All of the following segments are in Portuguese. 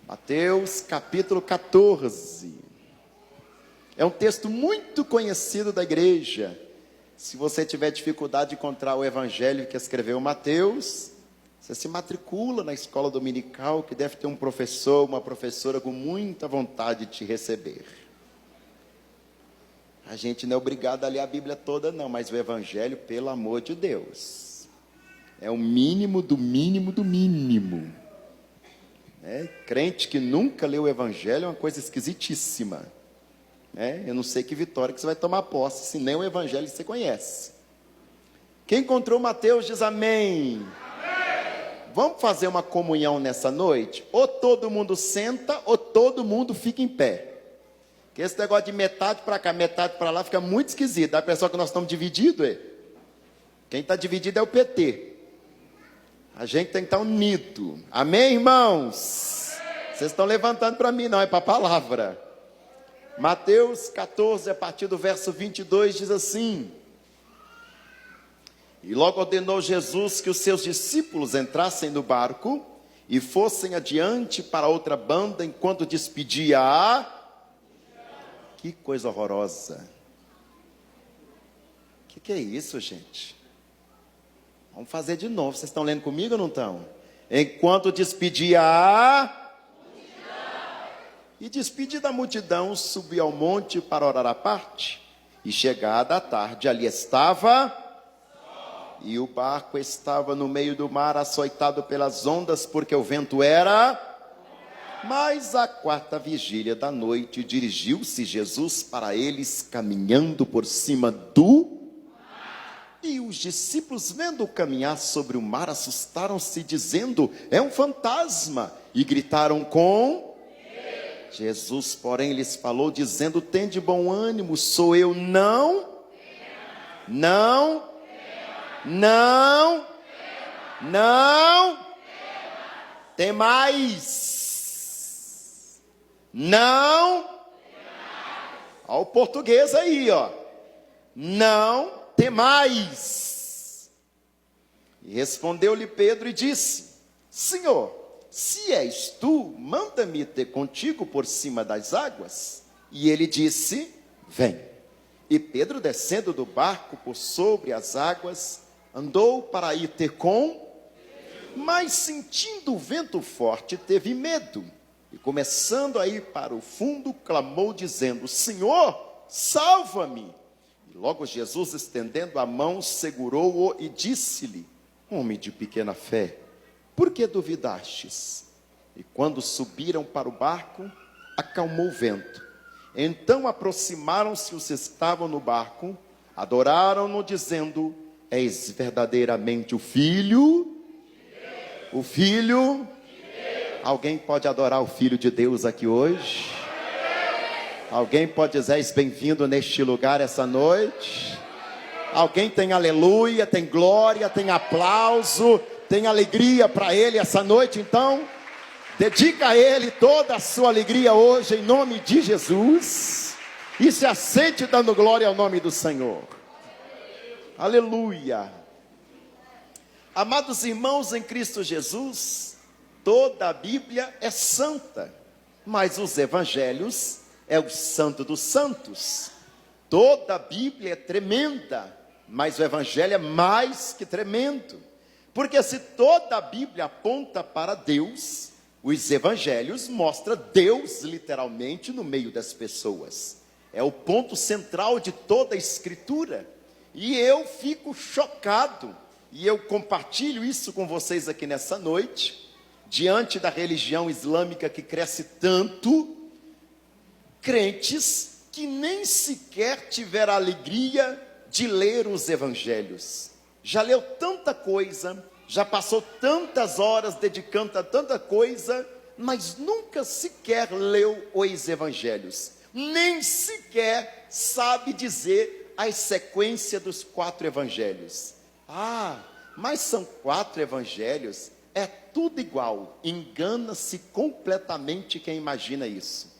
Mateus capítulo 14. É um texto muito conhecido da igreja. Se você tiver dificuldade de encontrar o evangelho que escreveu Mateus, você se matricula na escola dominical, que deve ter um professor, uma professora com muita vontade de te receber. A gente não é obrigado a ler a Bíblia toda não, mas o evangelho, pelo amor de Deus, é o mínimo do mínimo do mínimo. Crente que nunca leu o evangelho é uma coisa esquisitíssima. Eu não sei que vitória que você vai tomar posse, se nem o evangelho você conhece. Quem encontrou Mateus diz amém. Vamos fazer uma comunhão nessa noite? Ou todo mundo senta, ou todo mundo fica em pé. Porque esse negócio de metade para cá, metade para lá, fica muito esquisito. Dá a impressão que nós estamos divididos. Quem está dividido é o PT. A gente tem que estar unido. Amém, irmãos? Vocês estão levantando para mim, não, é para a palavra. Mateus 14, a partir do verso 22, diz assim: E logo ordenou Jesus que os seus discípulos entrassem no barco e fossem adiante para outra banda, enquanto despedia a... Que coisa horrorosa. Que é isso, gente? Vamos fazer de novo. Vocês estão lendo comigo ou não estão? Enquanto despedia a... E despedida a multidão, subiu ao monte para orar à parte. E chegada a tarde, ali estava... E o barco estava no meio do mar, açoitado pelas ondas, porque o vento era... Mas à quarta vigília da noite, dirigiu-se Jesus para eles, caminhando por cima do... E os discípulos, vendo-o caminhar sobre o mar, assustaram-se, dizendo, é um fantasma. E gritaram com... Jesus, porém, lhes falou, dizendo, tende bom ânimo, sou eu, não... temais. Não. Olha o português aí, ó. Não temais. E respondeu-lhe Pedro e disse, Senhor, se és tu, manda-me ter contigo por cima das águas. E ele disse, vem. E Pedro, descendo do barco por sobre as águas, andou para ir ter com, mas sentindo o vento forte, teve medo. E começando a ir para o fundo, clamou dizendo, Senhor, salva-me. E logo Jesus, estendendo a mão, segurou-o e disse-lhe, homem de pequena fé, por que duvidastes? E quando subiram para o barco, acalmou o vento. Então aproximaram-se os que estavam no barco, adoraram-no dizendo, és verdadeiramente o Filho? O Filho? Alguém pode adorar o Filho de Deus aqui hoje? Alguém pode dizer, és bem-vindo neste lugar essa noite? Alguém tem aleluia, tem glória, tem aplauso, tem alegria para Ele essa noite? Então, dedica a Ele toda a sua alegria hoje, em nome de Jesus. E se assente dando glória ao nome do Senhor. Aleluia. Amados irmãos em Cristo Jesus, toda a Bíblia é santa, mas os evangelhos é o santo dos santos. Toda a Bíblia é tremenda, mas o evangelho é mais que tremendo. Porque se toda a Bíblia aponta para Deus, os evangelhos mostram Deus literalmente no meio das pessoas. É o ponto central de toda a escritura. E eu fico chocado, e eu compartilho isso com vocês aqui nessa noite, diante da religião islâmica que cresce tanto, crentes que nem sequer tiveram a alegria de ler os evangelhos. Já leu tanta coisa, já passou tantas horas dedicando a tanta coisa, mas nunca sequer leu os evangelhos. Nem sequer sabe dizer a sequência dos 4 evangelhos. Ah, mas são 4 evangelhos, é tudo igual. Engana-se completamente quem imagina isso.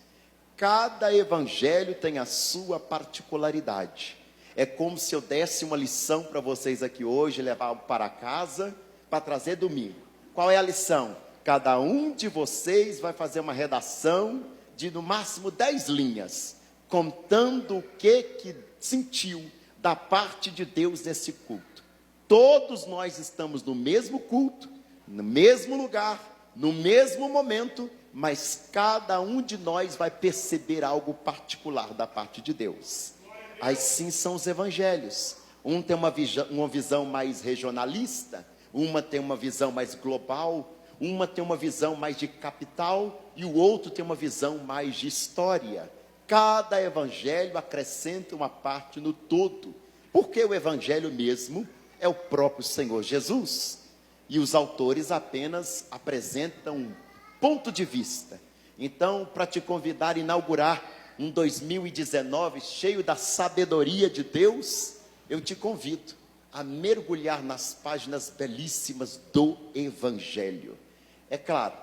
Cada evangelho tem a sua particularidade. É como se eu desse uma lição para vocês aqui hoje, levar para casa, para trazer domingo. Qual é a lição? Cada um de vocês vai fazer uma redação de no máximo 10 linhas, contando o que sentiu da parte de Deus nesse culto. Todos nós estamos no mesmo culto, no mesmo lugar, no mesmo momento, mas cada um de nós vai perceber algo particular da parte de Deus. Assim são os evangelhos. Um tem uma visão mais regionalista, uma tem uma visão mais global, uma tem uma visão mais de capital e o outro tem uma visão mais de história. Cada evangelho acrescenta uma parte no todo, porque o evangelho mesmo é o próprio Senhor Jesus, e os autores apenas apresentam um ponto de vista. Então, para te convidar a inaugurar um 2019 cheio da sabedoria de Deus, eu te convido a mergulhar nas páginas belíssimas do evangelho. É claro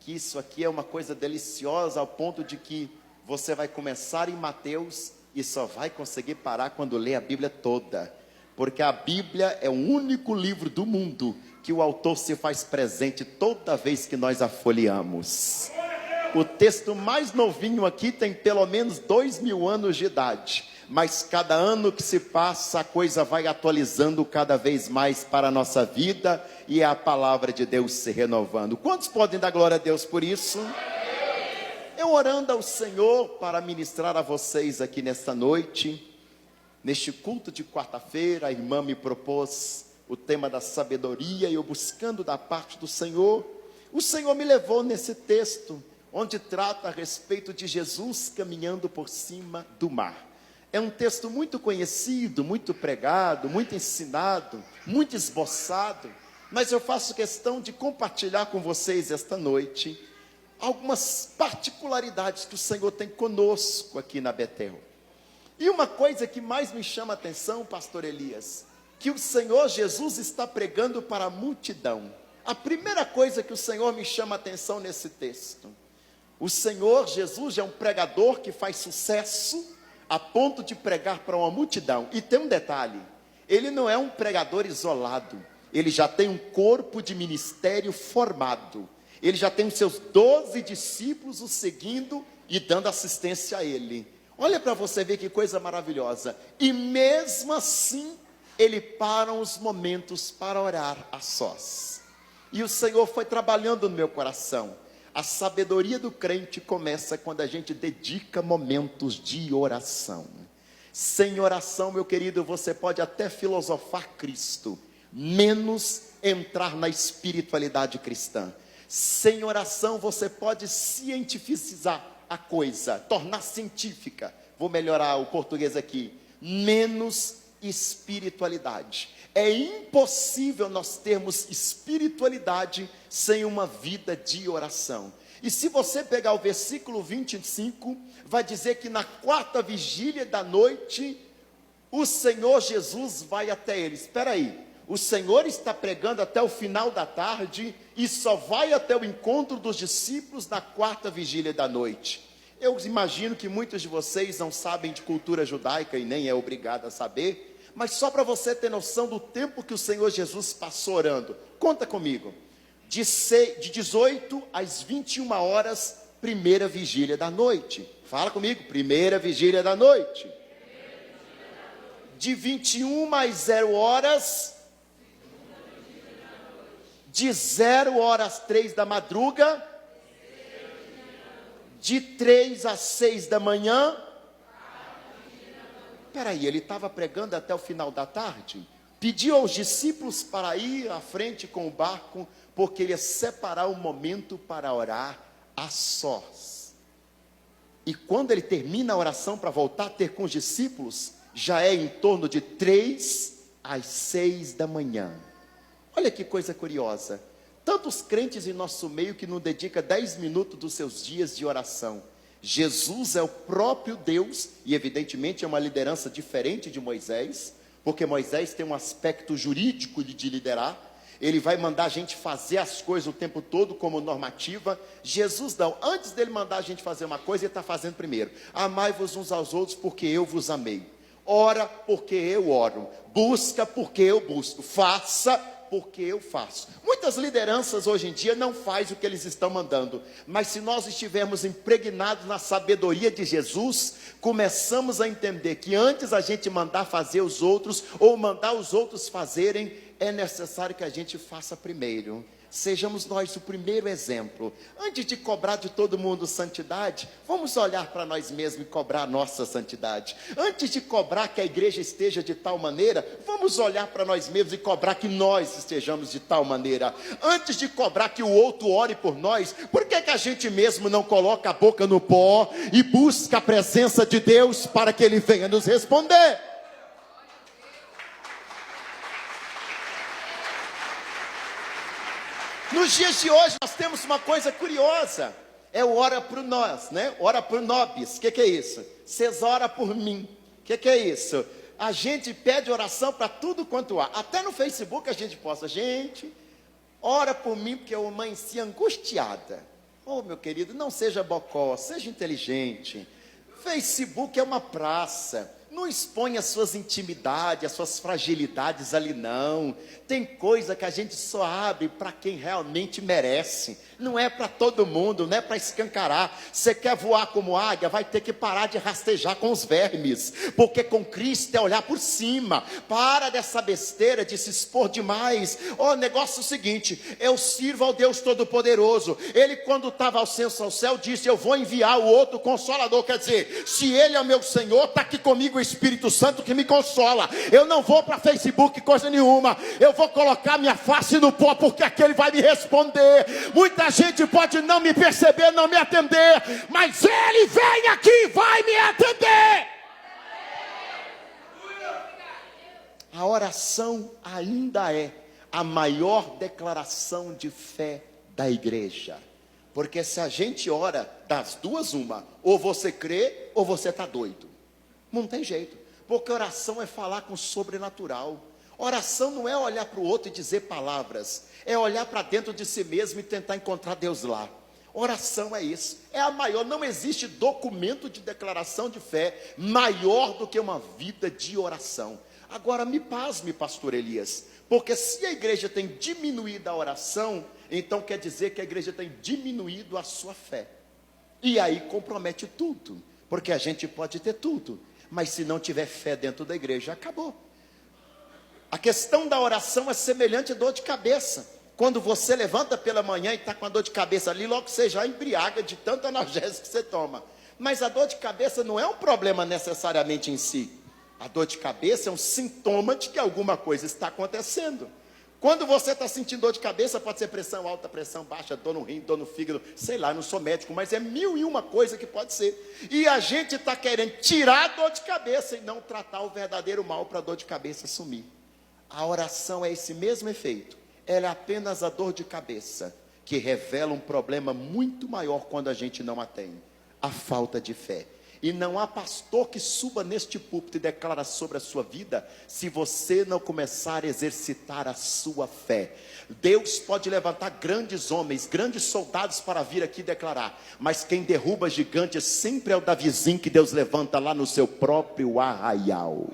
que isso aqui é uma coisa deliciosa, ao ponto de que você vai começar em Mateus e só vai conseguir parar quando ler a Bíblia toda, porque a Bíblia é o único livro do mundo que o autor se faz presente toda vez que nós a folheamos. O texto mais novinho aqui tem pelo menos 2000 anos de idade, mas cada ano que se passa a coisa vai atualizando cada vez mais para a nossa vida, e é a palavra de Deus se renovando. Quantos podem dar glória a Deus por isso? Eu orando ao Senhor para ministrar a vocês aqui nesta noite, neste culto de quarta-feira, a irmã me propôs o tema da sabedoria, e eu buscando da parte do Senhor, o Senhor me levou nesse texto, onde trata a respeito de Jesus caminhando por cima do mar. É um texto muito conhecido, muito pregado, muito ensinado, muito esboçado, mas eu faço questão de compartilhar com vocês esta noite algumas particularidades que o Senhor tem conosco aqui na Betel. E uma coisa que mais me chama a atenção, pastor Elias, que o Senhor Jesus está pregando para a multidão. A primeira coisa que o Senhor me chama a atenção nesse texto: o Senhor Jesus é um pregador que faz sucesso a ponto de pregar para uma multidão. E tem um detalhe: ele não é um pregador isolado, ele já tem um corpo de ministério formado, ele já tem os seus 12 discípulos o seguindo e dando assistência a ele. Olha para você ver que coisa maravilhosa. E mesmo assim, ele para os momentos para orar a sós. E o Senhor foi trabalhando no meu coração. A sabedoria do crente começa quando a gente dedica momentos de oração. Sem oração, meu querido, você pode até filosofar Cristo, menos entrar na espiritualidade cristã. Sem oração, você pode cientificizar a coisa, tornar científica. Vou melhorar o português aqui. Menos espiritualidade. É impossível nós termos espiritualidade sem uma vida de oração. E se você pegar o versículo 25, vai dizer que na quarta vigília da noite, o Senhor Jesus vai até eles. Espera aí, o Senhor está pregando até o final da tarde e só vai até o encontro dos discípulos na quarta vigília da noite. Eu imagino que muitos de vocês não sabem de cultura judaica e nem é obrigado a saber, mas só para você ter noção do tempo que o Senhor Jesus passou orando. Conta comigo. De 18 às 21 horas, primeira vigília da noite. Fala comigo, primeira vigília da noite. De 21 às 0 horas, de 0 horas às 3 da madruga, de 3 às 6 da manhã. Peraí, ele estava pregando até o final da tarde? Pediu aos discípulos para ir à frente com o barco, porque ele ia separar um momento para orar a sós. E quando ele termina a oração para voltar a ter com os discípulos, já é em torno de 3 às 6 da manhã. Olha que coisa curiosa. Tantos crentes em nosso meio que não dedicam 10 minutos dos seus dias de oração. Jesus é o próprio Deus, e evidentemente é uma liderança diferente de Moisés, porque Moisés tem um aspecto jurídico de liderar. Ele vai mandar a gente fazer as coisas o tempo todo como normativa. Jesus não, antes dele mandar a gente fazer uma coisa, ele está fazendo primeiro. Amai-vos uns aos outros porque eu vos amei. Ora porque eu oro. Busca porque eu busco. Faça porque eu faço. Muitas lideranças hoje em dia não fazem o que eles estão mandando, mas se nós estivermos impregnados na sabedoria de Jesus, começamos a entender que antes a gente mandar fazer os outros, ou mandar os outros fazerem, é necessário que a gente faça primeiro. Sejamos nós o primeiro exemplo. Antes de cobrar de todo mundo santidade, vamos olhar para nós mesmos e cobrar a nossa santidade. Antes de cobrar que a igreja esteja de tal maneira, vamos olhar para nós mesmos e cobrar que nós estejamos de tal maneira. Antes de cobrar que o outro ore por nós, por que a gente mesmo não coloca a boca no pó e busca a presença de Deus para que Ele venha nos responder? Nos dias de hoje nós temos uma coisa curiosa, é o ora por nós, né? Ora por nobis, o que é isso? Cês ora por mim, o que é isso? A gente pede oração para tudo quanto há, até no Facebook a gente posta, gente, ora por mim porque eu amanheci angustiada. Oh meu querido, não seja bocó, seja inteligente. Facebook é uma praça. Não expõe as suas intimidades, as suas fragilidades ali não. Tem coisa que a gente só abre para quem realmente merece. Não é para todo mundo, não é para escancarar. Você quer voar como águia, vai ter que parar de rastejar com os vermes. Porque com Cristo é olhar por cima. Para dessa besteira de se expor demais. O negócio é o seguinte, eu sirvo ao Deus Todo-Poderoso. Ele quando estava ao ascenso ao céu disse, eu vou enviar o outro Consolador. Quer dizer, se Ele é o meu Senhor, está aqui comigo o Espírito Santo que me consola. Eu não vou para Facebook coisa nenhuma. Eu vou colocar minha face no pó, porque aquele vai me responder. Muita gente pode não me perceber, não me atender, mas Ele vem aqui e vai me atender. A oração ainda é a maior declaração de fé da igreja. Porque se a gente ora, das duas uma, ou você crê, ou você está doido. Não tem jeito, porque oração é falar com o sobrenatural. Oração não é olhar para o outro e dizer palavras, é olhar para dentro de si mesmo e tentar encontrar Deus lá. Oração é isso, é a maior, não existe documento de declaração de fé maior do que uma vida de oração. Agora me pasme, pastor Elias, porque se a igreja tem diminuído a oração, então quer dizer que a igreja tem diminuído a sua fé. E aí compromete tudo, porque a gente pode ter tudo, mas se não tiver fé dentro da igreja, acabou. A questão da oração é semelhante à dor de cabeça. Quando você levanta pela manhã e está com a dor de cabeça ali, logo você já embriaga de tanto analgésico que você toma. Mas a dor de cabeça não é um problema necessariamente em si. A dor de cabeça é um sintoma de que alguma coisa está acontecendo. Quando você está sentindo dor de cabeça, pode ser pressão alta, pressão baixa, dor no rim, dor no fígado, sei lá, não sou médico, mas é 1001 coisa que pode ser. E a gente está querendo tirar a dor de cabeça e não tratar o verdadeiro mal para a dor de cabeça sumir. A oração é esse mesmo efeito. Ela é apenas a dor de cabeça, que revela um problema muito maior quando a gente não a tem. A falta de fé. E não há pastor que suba neste púlpito e declara sobre a sua vida, se você não começar a exercitar a sua fé. Deus pode levantar grandes homens, grandes soldados para vir aqui declarar, mas quem derruba gigantes sempre é o Davizinho que Deus levanta lá no seu próprio arraial.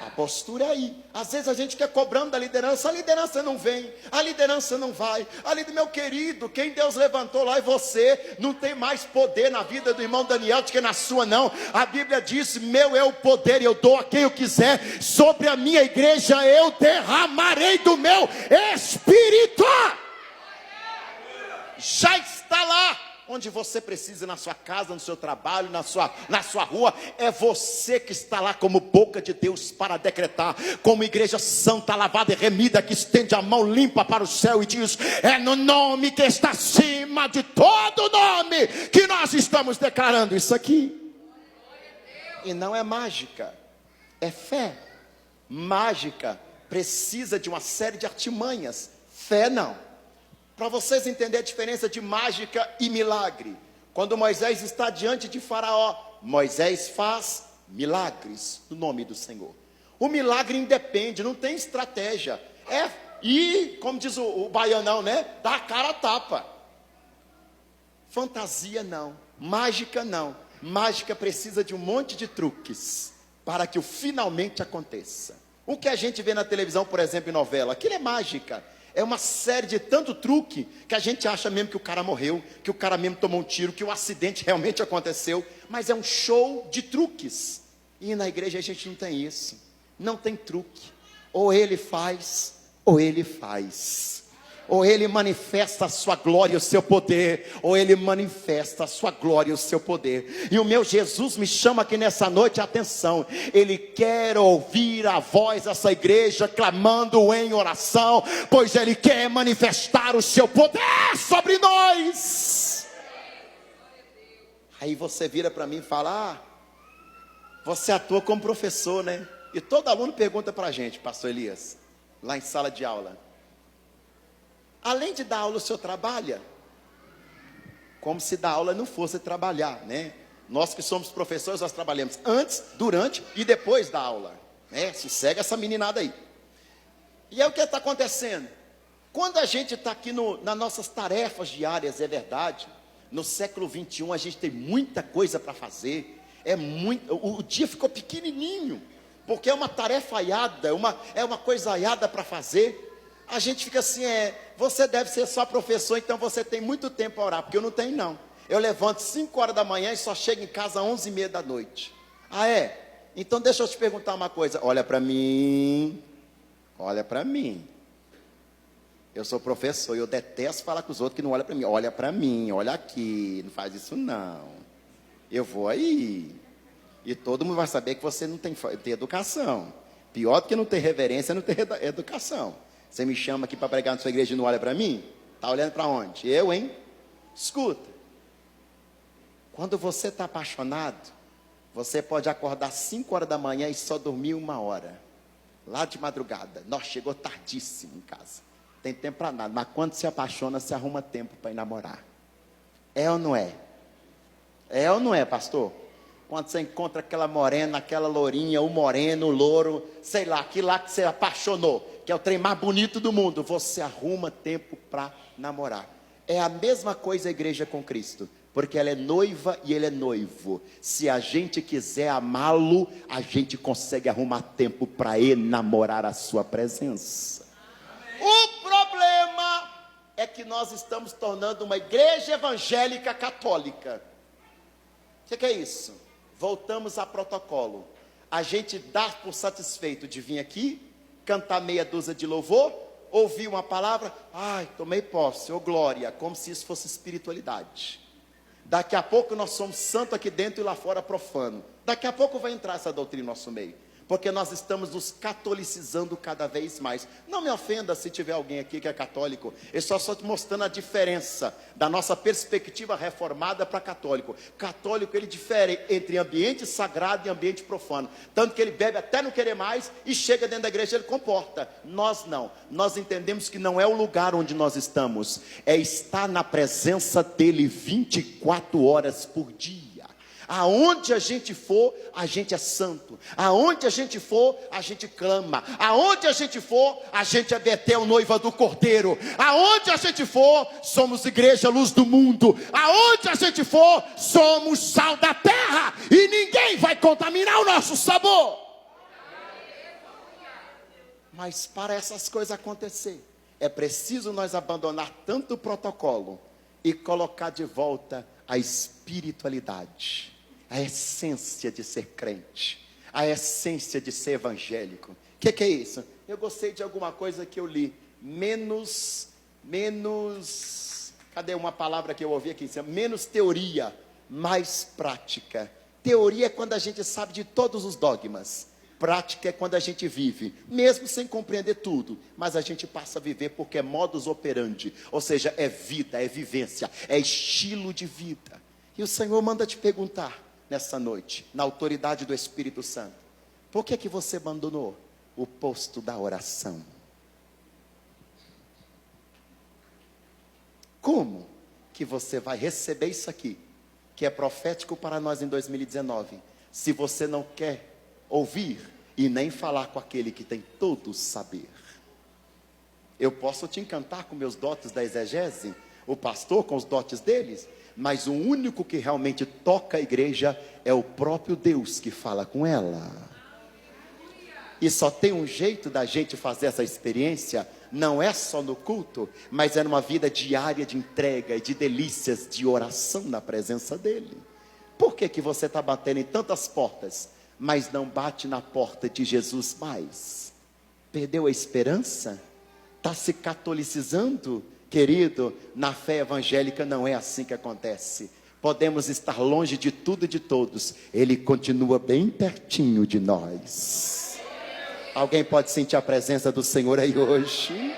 A postura é aí. Às vezes a gente quer cobrando da liderança, a liderança não vem, a liderança não vai. Ali do meu querido, quem Deus levantou lá é você. Não tem mais poder na vida do irmão Daniel do que na sua não. A Bíblia diz, meu é o poder, eu dou a quem eu quiser. Sobre a minha igreja eu derramarei do meu Espírito. Já está lá. Onde você precisa, na sua casa, no seu trabalho, na sua rua, é você que está lá como boca de Deus para decretar, como igreja santa, lavada e remida, que estende a mão limpa para o céu e diz, é no nome que está acima de todo nome, que nós estamos declarando isso aqui. E não é mágica, é fé. Mágica precisa de uma série de artimanhas, fé não. Para vocês entenderem a diferença de mágica e milagre. Quando Moisés está diante de Faraó, Moisés faz milagres no nome do Senhor. O milagre independe, não tem estratégia. Como diz o baianão, né? Dá a cara a tapa. Fantasia não, mágica não. Mágica precisa de um monte de truques para que o finalmente aconteça. O que a gente vê na televisão, por exemplo, em novela, aquilo é mágica. É uma série de tanto truque que a gente acha mesmo que o cara morreu, que o cara mesmo tomou um tiro, que o acidente realmente aconteceu. Mas é um show de truques. E na igreja a gente não tem isso. Não tem truque. Ou ele faz, ou ele faz. Ou ele manifesta a sua glória e o seu poder, ou ele manifesta a sua glória e o seu poder. E o meu Jesus me chama aqui nessa noite a atenção. Ele quer ouvir a voz dessa igreja clamando em oração, pois ele quer manifestar o seu poder sobre nós. Aí você vira para mim e fala: você atua como professor, né? E todo aluno pergunta para a gente, pastor Elias, lá em sala de aula: além de dar aula, o senhor trabalha? Como se dar aula não fosse trabalhar, né? Nós que somos professores, nós trabalhamos antes, durante e depois da aula, né? Se segue essa meninada aí. E aí o que está acontecendo? Quando a gente está aqui nas nossas tarefas diárias, é verdade, no século 21 a gente tem muita coisa para fazer, o dia ficou pequenininho, porque é uma tarefa aiada, é uma coisa aiada para fazer. A gente fica assim, você deve ser só professor, então você tem muito tempo para orar, porque eu não tenho não. Eu levanto 5 horas da manhã e só chego em casa às 11h30 da noite. Ah, é? Então deixa eu te perguntar uma coisa, olha para mim. Eu sou professor e eu detesto falar com os outros que não olham para mim. Olha para mim, olha aqui, não faz isso não. Eu vou aí. E todo mundo vai saber que você não tem educação. Pior do que não ter reverência, é não ter educação. Você me chama aqui para pregar na sua igreja e não olha para mim? Está olhando para onde? Eu, hein? Escuta. Quando você está apaixonado, você pode acordar 5 horas da manhã e só dormir 1 hora. Lá de madrugada. Nossa, chegou tardíssimo em casa. Tem tempo para nada. Mas quando se apaixona, se arruma tempo para ir namorar. É ou não é? É ou não é, pastor? Quando você encontra aquela morena, aquela lourinha, o moreno, o louro, sei lá, aquilo lá que você apaixonou, que é o trem mais bonito do mundo, você arruma tempo para namorar. É a mesma coisa a igreja com Cristo, porque ela é noiva e ele é noivo. Se a gente quiser amá-lo, a gente consegue arrumar tempo para enamorar a sua presença. O problema é que nós estamos tornando uma igreja evangélica católica. O que é isso? Voltamos a protocolo. A gente dá por satisfeito de vir aqui, cantar meia dúzia de louvor, ouvir uma palavra, tomei posse, glória, como se isso fosse espiritualidade. Daqui a pouco nós somos santos aqui dentro e lá fora profano. Daqui a pouco vai entrar essa doutrina no nosso meio, porque nós estamos nos catolicizando cada vez mais. Não me ofenda se tiver alguém aqui que é católico, eu só estou te mostrando a diferença da nossa perspectiva reformada para católico. Católico, ele difere entre ambiente sagrado e ambiente profano, tanto que ele bebe até não querer mais e chega dentro da igreja ele comporta. Nós não, nós entendemos que não é o lugar onde nós estamos, é estar na presença dele 24 horas por dia. Aonde a gente for, a gente é santo. Aonde a gente for, a gente clama. Aonde a gente for, a gente é Betel, noiva do Cordeiro. Aonde a gente for, somos igreja, luz do mundo. Aonde a gente for, somos sal da terra. E ninguém vai contaminar o nosso sabor. Mas para essas coisas acontecer, é preciso nós abandonar tanto o protocolo e colocar de volta a espiritualidade. A essência de ser crente, a essência de ser evangélico. O que é isso? Eu gostei de alguma coisa que eu li. Menos, cadê uma palavra que eu ouvi aqui? Menos teoria, mais prática. Teoria é quando a gente sabe de todos os dogmas. Prática é quando a gente vive, mesmo sem compreender tudo, mas a gente passa a viver porque é modus operandi, ou seja, é vida, é vivência, é estilo de vida. E o Senhor manda te perguntar nessa noite, na autoridade do Espírito Santo, por que você abandonou o posto da oração? Como que você vai receber isso aqui, que é profético para nós em 2019, se você não quer ouvir e nem falar com aquele que tem todo o saber? Eu posso te encantar com meus dotes da exegese, o pastor com os dotes deles, mas o único que realmente toca a igreja é o próprio Deus que fala com ela. E só tem um jeito da gente fazer essa experiência, não é só no culto, mas é numa vida diária de entrega e de delícias de oração na presença dele. Por que que você está batendo em tantas portas, mas não bate na porta de Jesus mais? Perdeu a esperança? Está se catolicizando? Querido, na fé evangélica não é assim que acontece. Podemos estar longe de tudo e de todos, ele continua bem pertinho de nós. Alguém pode sentir a presença do Senhor aí hoje?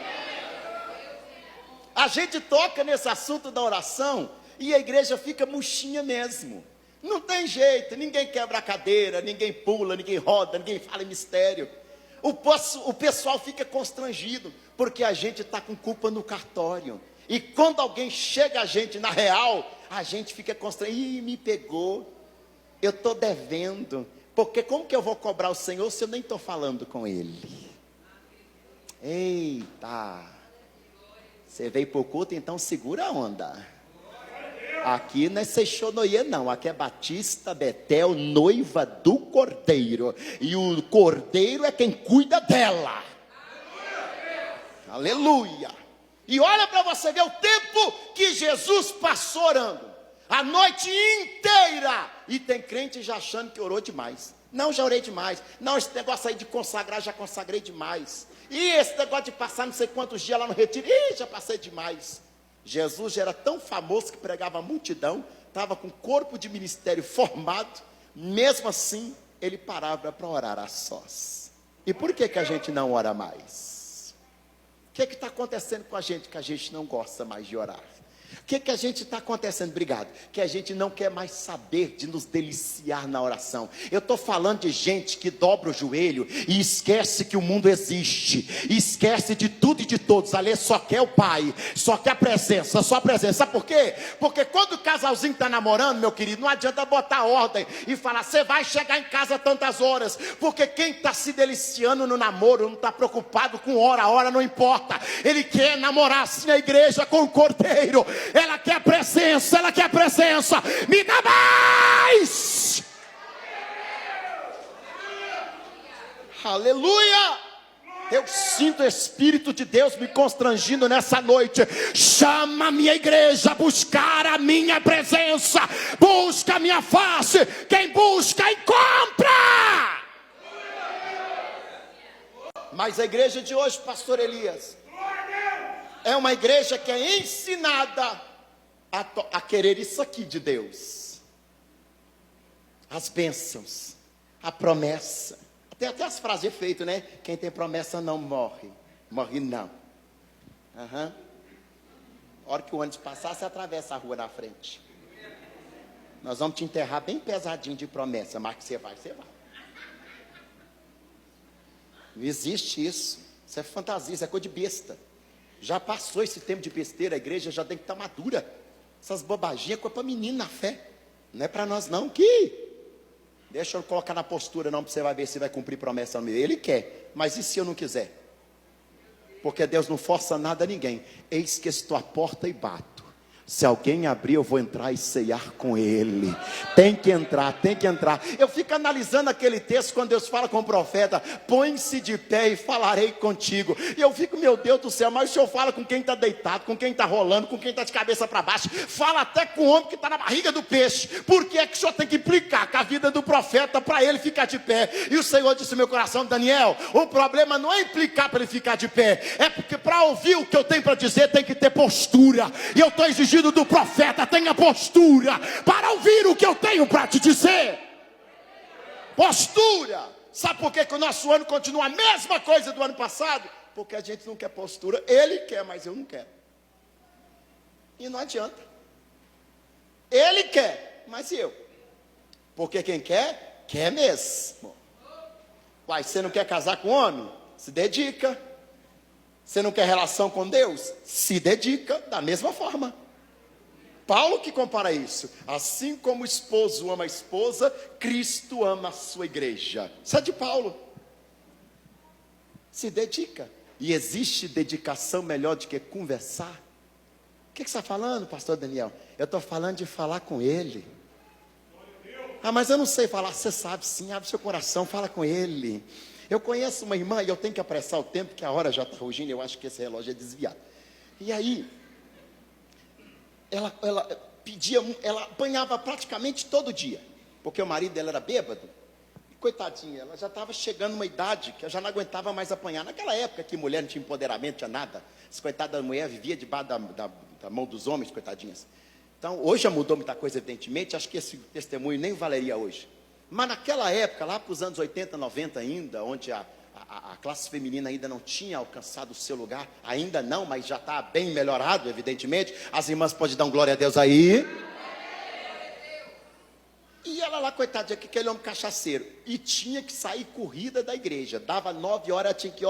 A gente toca nesse assunto da oração e a igreja fica murchinha mesmo. Não tem jeito, ninguém quebra a cadeira, ninguém pula, ninguém roda, ninguém fala em mistério. O pessoal fica constrangido, porque a gente está com culpa no cartório. E quando alguém chega a gente na real, a gente fica constrangido. Ih, me pegou, eu estou devendo. Porque como que eu vou cobrar o Senhor se eu nem estou falando com Ele? Eita! Você veio para o culto, então segura a onda. Aqui não é Seixonoye não, aqui é Batista Betel, noiva do Cordeiro. E o Cordeiro é quem cuida dela. Aleluia! E olha para você ver o tempo que Jesus passou orando. A noite inteira. E tem crente já achando que orou demais. Não, já orei demais. Não, esse negócio aí de consagrar, já consagrei demais. E esse negócio de passar não sei quantos dias lá no retiro, já passei demais. Jesus já era tão famoso que pregava a multidão, estava com corpo de ministério formado, mesmo assim, ele parava para orar a sós. E por que que a gente não ora mais? O que está acontecendo com a gente que a gente não gosta mais de orar? O que a gente está acontecendo? Obrigado. Que a gente não quer mais saber de nos deliciar na oração. Eu estou falando de gente que dobra o joelho e esquece que o mundo existe, esquece de tudo e de todos. Ali só quer o Pai, só quer a presença, só a presença. Sabe por quê? Porque quando o casalzinho está namorando, meu querido, não adianta botar ordem e falar, você vai chegar em casa tantas horas. Porque quem está se deliciando no namoro não está preocupado com hora, a hora não importa. Ele quer namorar assim na igreja com o Cordeiro. Ela quer presença, ela quer presença. Me dá mais! Aleluia! Eu sinto o Espírito de Deus me constrangindo nessa noite. Chama a minha igreja a buscar a minha presença. Busca a minha face. Quem busca, encontra. Mas a igreja de hoje, pastor Elias, é uma igreja que é ensinada a querer isso aqui de Deus. As bênçãos, a promessa. Tem até as frases de efeito, né? Quem tem promessa não morre. Morre não. A hora que o ônibus passar, você atravessa a rua na frente. Nós vamos te enterrar bem pesadinho de promessa. Mas que você vai, você vai. Não existe isso. Isso é fantasia, isso é coisa de besta. Já passou esse tempo de besteira, a igreja já tem que estar madura. Essas bobaginhas é coisa para menino na fé. Não é para nós não, deixa eu colocar na postura não, para você vai ver se vai cumprir promessa no meio. Ele quer, mas e se eu não quiser? Porque Deus não força nada a ninguém. Eis que estou à porta e bato. Se alguém abrir, eu vou entrar e ceiar com ele. Tem que entrar, tem que entrar. Eu fico analisando aquele texto quando Deus fala com o profeta: põe-se de pé e falarei contigo. E eu fico, meu Deus do céu, mas o Senhor fala com quem está deitado, com quem está rolando, com quem está de cabeça para baixo. Fala até com o homem que está na barriga do peixe. Por que é que o Senhor tem que implicar com a vida do profeta para ele ficar de pé? E o Senhor disse no meu coração: Daniel, o problema não é implicar para ele ficar de pé. É porque para ouvir o que eu tenho para dizer tem que ter postura. E eu estou exigindo do profeta: tenha postura para ouvir o que eu tenho para te dizer. Postura. Sabe por que o nosso ano continua a mesma coisa do ano passado? Porque a gente não quer postura. Ele quer, mas eu não quero. E não adianta. Ele quer, mas eu. Porque quem quer, quer mesmo. Uai, você não quer casar com homem? Se dedica. Você não quer relação com Deus? Se dedica da mesma forma. Paulo que compara isso. Assim como o esposo ama a esposa, Cristo ama a sua igreja. Isso é de Paulo. Se dedica. E existe dedicação melhor do que conversar? O que você está falando, pastor Daniel? Eu estou falando de falar com ele. Ah, mas eu não sei falar. Você sabe sim, abre seu coração, fala com ele. Eu conheço uma irmã, e eu tenho que apressar o tempo, que a hora já está rugindo, eu acho que esse relógio é desviado. E aí, ela ela apanhava praticamente todo dia, porque o marido dela era bêbado. E coitadinha, ela já estava chegando numa idade que eu já não aguentava mais apanhar. Naquela época que mulher não tinha empoderamento, tinha nada. Essa coitada da mulher vivia debaixo da mão dos homens, coitadinhas. Então, hoje já mudou muita coisa, evidentemente. Acho que esse testemunho nem valeria hoje. Mas naquela época, lá para os anos 80, 90 ainda, onde a classe feminina ainda não tinha alcançado o seu lugar, ainda não, mas já está bem melhorado, evidentemente. As irmãs podem dar um glória a Deus aí. E ela lá, coitadinha, que aquele homem cachaceiro. E tinha que sair corrida da igreja. Dava 9 horas, ela tinha que,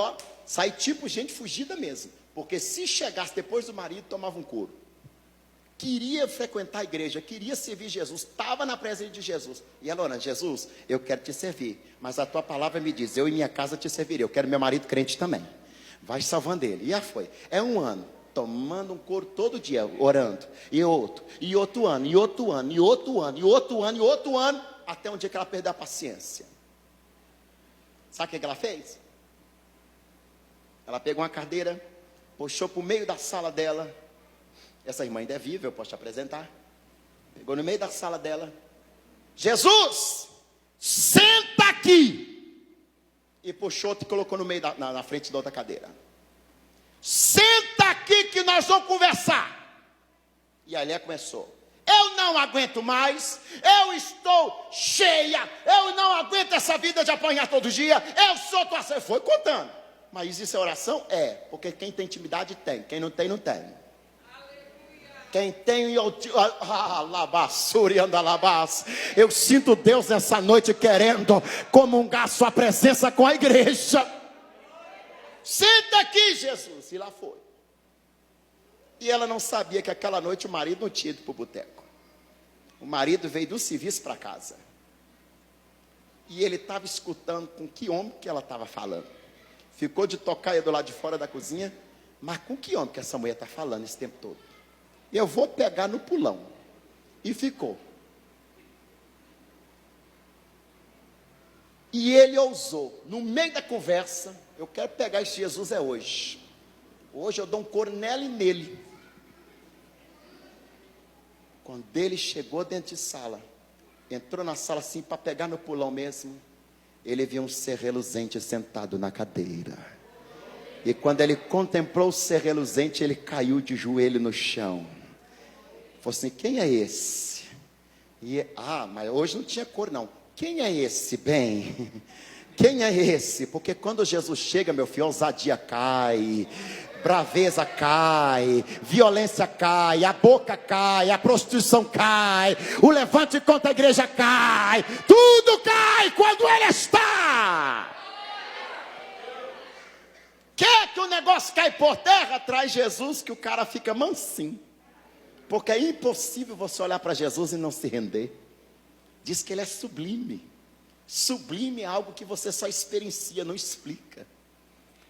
sair tipo gente fugida mesmo. Porque se chegasse depois do marido, tomava um couro. Queria frequentar a igreja, queria servir Jesus, estava na presença de Jesus. E ela orando: Jesus, eu quero te servir, mas a tua palavra me diz, eu e minha casa te servirei, eu quero meu marido crente também. Vai salvando ele. E já foi. É um ano, tomando um couro todo dia, orando. E outro ano, e outro ano, e outro ano, e outro ano, e outro ano, até um dia que ela perdeu a paciência. Sabe o que ela fez? Ela pegou uma cadeira, puxou para o meio da sala dela. Essa irmã ainda é viva, eu posso te apresentar. Pegou no meio da sala dela: Jesus, senta aqui. E puxou e colocou no meio na frente da outra cadeira. Senta aqui que nós vamos conversar. E a mulher começou: eu não aguento mais, eu estou cheia, eu não aguento essa vida de apanhar todo dia, eu sou tua... Foi contando. Mas isso é oração? É, porque quem tem intimidade tem, quem não tem, não tem. Quem tem, eu sinto Deus nessa noite querendo comungar sua presença com a igreja. Senta aqui, Jesus. E lá foi. E ela não sabia que aquela noite o marido não tinha ido para o boteco. O marido veio do serviço para casa. E ele estava escutando com que homem que ela estava falando. Ficou de tocaia do lado de fora da cozinha. Mas com que homem que essa mulher está falando esse tempo todo? Eu vou pegar no pulão. E ficou. E ele ousou, no meio da conversa: eu quero pegar esse Jesus hoje. Hoje eu dou um couro nela e nele. Quando ele chegou dentro de sala, entrou na sala assim para pegar no pulão mesmo, ele viu um ser reluzente sentado na cadeira. E quando ele contemplou o ser reluzente, ele caiu de joelho no chão. Falou assim: quem é esse? Mas hoje não tinha cor não. Quem é esse, bem? Quem é esse? Porque quando Jesus chega, meu filho, a ousadia cai, braveza cai, violência cai, a boca cai, a prostituição cai, o levante contra a igreja cai, tudo cai quando ele está. Quer que o negócio cai por terra? Traz Jesus que o cara fica mansinho. Porque é impossível você olhar para Jesus e não se render. Diz que ele é sublime. Sublime é algo que você só experiencia, não explica.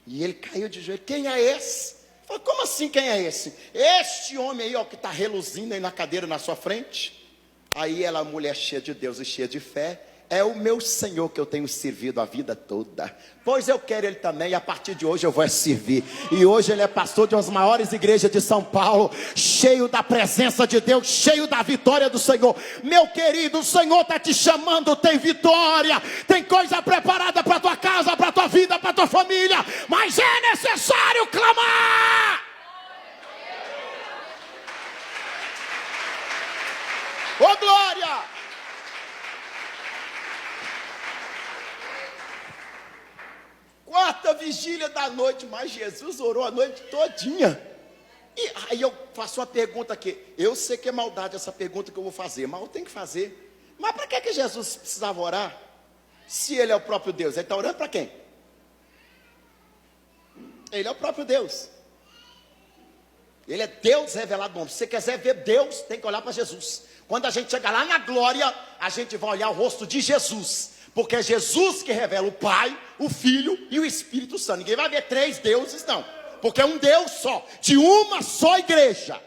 E ele caiu de joelho: quem é esse? Falei: como assim quem é esse? Este homem aí, que está reluzindo aí na cadeira na sua frente. Aí ela, mulher cheia de Deus e cheia de fé: é o meu Senhor que eu tenho servido a vida toda. Pois eu quero ele também, e a partir de hoje eu vou servir. E hoje ele é pastor de uma das maiores igrejas de São Paulo, cheio da presença de Deus, cheio da vitória do Senhor. Meu querido, o Senhor está te chamando, tem vitória, tem coisa preparada para tua casa, para tua vida, para tua família. Mas é necessário clamar. Ô glória! Quarta vigília da noite, mas Jesus orou a noite todinha. E aí eu faço uma pergunta aqui. Eu sei que é maldade essa pergunta que eu vou fazer, mas eu tenho que fazer. Mas para que Jesus precisava orar? Se ele é o próprio Deus, ele está orando para quem? Ele é o próprio Deus. Ele é Deus revelado no homem. Se você quiser ver Deus, tem que olhar para Jesus. Quando a gente chegar lá na glória, a gente vai olhar o rosto de Jesus. Porque é Jesus que revela o Pai, o Filho e o Espírito Santo. Ninguém vai ver 3 deuses, não. Porque é um Deus só, de uma só igreja.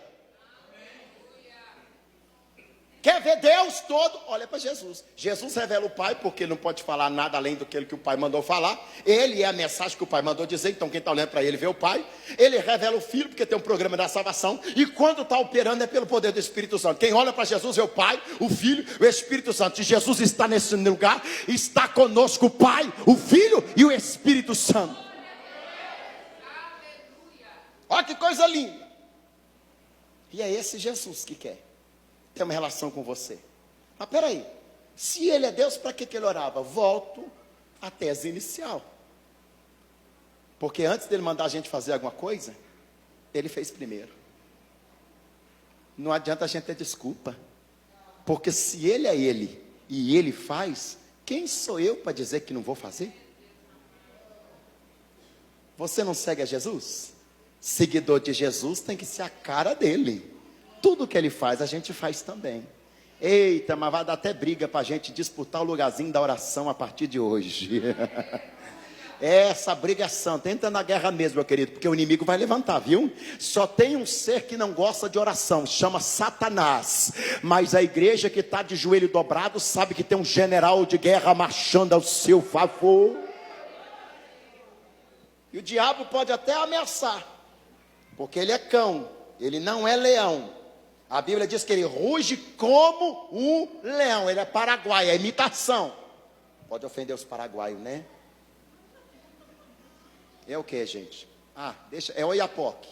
Quer ver Deus todo? Olha para Jesus. Jesus revela o Pai, porque não pode falar nada além do que o Pai mandou falar. Ele é a mensagem que o Pai mandou dizer, então quem está olhando para ele vê o Pai. Ele revela o Filho, porque tem um programa da salvação. E quando está operando é pelo poder do Espírito Santo. Quem olha para Jesus vê o Pai, o Filho, o Espírito Santo. Se Jesus está nesse lugar, está conosco o Pai, o Filho e o Espírito Santo. Olha que coisa linda. E é esse Jesus que quer ter uma relação com você. Mas peraí, se ele é Deus, para que ele orava? Volto à tese inicial. Porque antes dele mandar a gente fazer alguma coisa, ele fez primeiro. Não adianta a gente ter desculpa. Porque se ele é ele e ele faz, quem sou eu para dizer que não vou fazer? Você não segue a Jesus? Seguidor de Jesus tem que ser a cara dele. Tudo que ele faz, a gente faz também. Eita, mas vai dar até briga para a gente disputar o lugarzinho da oração a partir de hoje. Essa briga é santa. Entra na guerra mesmo, meu querido, porque o inimigo vai levantar, viu? Só tem um ser que não gosta de oração, chama Satanás. Mas a igreja que está de joelho dobrado sabe que tem um general de guerra marchando ao seu favor. E o diabo pode até ameaçar, porque ele é cão, ele não é leão. A Bíblia diz que ele ruge como um leão. Ele é paraguaio, é imitação. Pode ofender os paraguaios, né? É o que, gente? Deixa, é Oiapoque.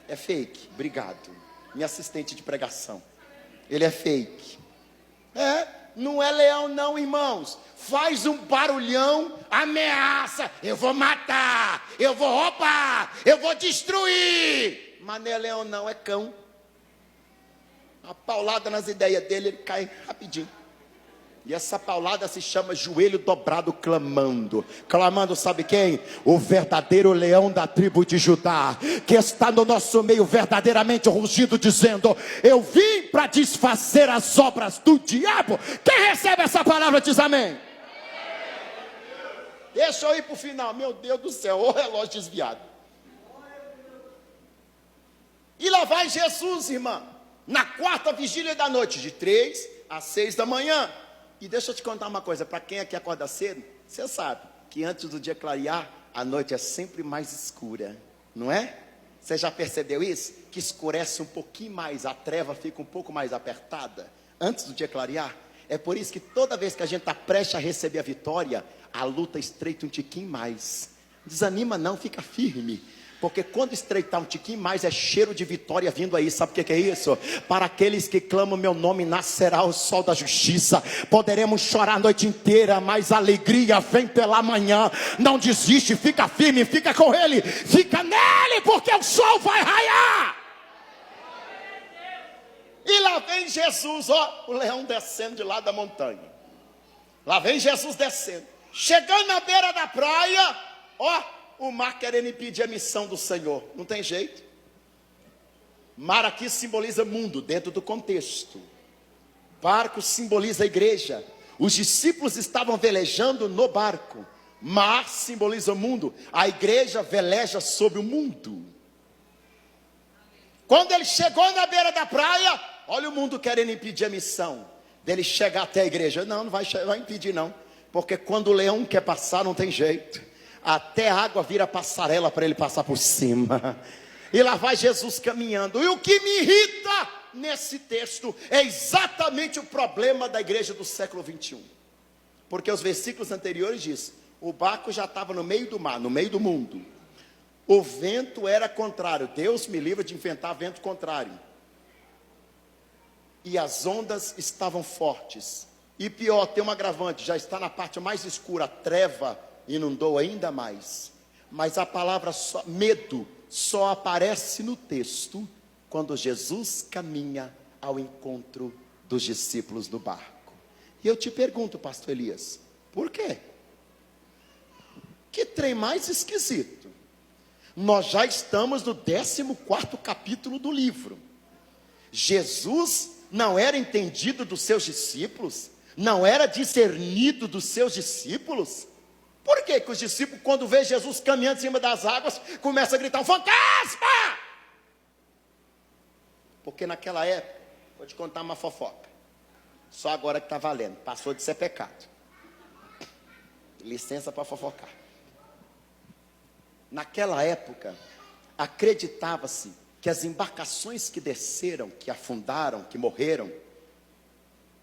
É fake, obrigado. Minha assistente de pregação. Ele é fake. Não é leão não, irmãos. Faz um barulhão, ameaça. Eu vou matar, eu vou roubar, eu vou destruir. Mas não é leão não, é cão. A paulada nas ideias dele, ele cai rapidinho. E essa paulada se chama joelho dobrado clamando. Clamando, sabe quem? O verdadeiro leão da tribo de Judá, que está no nosso meio verdadeiramente rugindo, dizendo: eu vim para desfazer as obras do diabo. Quem recebe essa palavra diz amém. Deixa eu ir para o final. Meu Deus do céu, o relógio desviado. E lá vai Jesus, irmã, na quarta vigília da noite, de 3 às 6 da manhã. E deixa eu te contar uma coisa, para quem aqui acorda cedo, você sabe que antes do dia clarear, a noite é sempre mais escura, não é? Você já percebeu isso? Que escurece um pouquinho mais, a treva fica um pouco mais apertada, antes do dia clarear. É por isso que toda vez que a gente está prestes a receber a vitória, a luta estreita um tiquinho mais. Desanima não, fica firme. Porque quando estreitar um tiquinho mais, é cheiro de vitória vindo aí. Sabe o que é isso? Para aqueles que clamam meu nome, nascerá o sol da justiça. Poderemos chorar a noite inteira, mas a alegria vem pela manhã. Não desiste, fica firme, fica com ele. Fica nele, porque o sol vai raiar. E lá vem Jesus, ó, o leão descendo de lá da montanha. Lá vem Jesus descendo. Chegando na beira da praia, ó, o mar querendo impedir a missão do Senhor. Não tem jeito. Mar aqui simboliza mundo, dentro do contexto. Barco simboliza a igreja. Os discípulos estavam velejando no barco. Mar simboliza o mundo. A igreja veleja sobre o mundo. Quando ele chegou na beira da praia, olha o mundo querendo impedir a missão dele chegar até a igreja. Não vai impedir não. Porque quando o leão quer passar, não tem jeito. Até a água vira passarela para ele passar por cima. E lá vai Jesus caminhando. E o que me irrita nesse texto é exatamente o problema da igreja do século 21. Porque os versículos anteriores dizem: o barco já estava no meio do mar, no meio do mundo. O vento era contrário. Deus me livre de inventar vento contrário. E as ondas estavam fortes. E pior, tem um agravante, já está na parte mais escura, a treva inundou ainda mais. Mas a palavra medo só aparece no texto quando Jesus caminha ao encontro dos discípulos no barco. E eu te pergunto, pastor Elias, por quê? Que trem mais esquisito. Nós já estamos no 14º capítulo do livro. Jesus não era entendido dos seus discípulos, não era discernido dos seus discípulos. Por que que os discípulos, quando vê Jesus caminhando em cima das águas, começam a gritar: um fantasma! Porque naquela época, vou te contar uma fofoca, Só agora que está valendo. Passou de ser pecado. Licença para fofocar. Naquela época, acreditava-se que as embarcações que desceram, que afundaram, que morreram,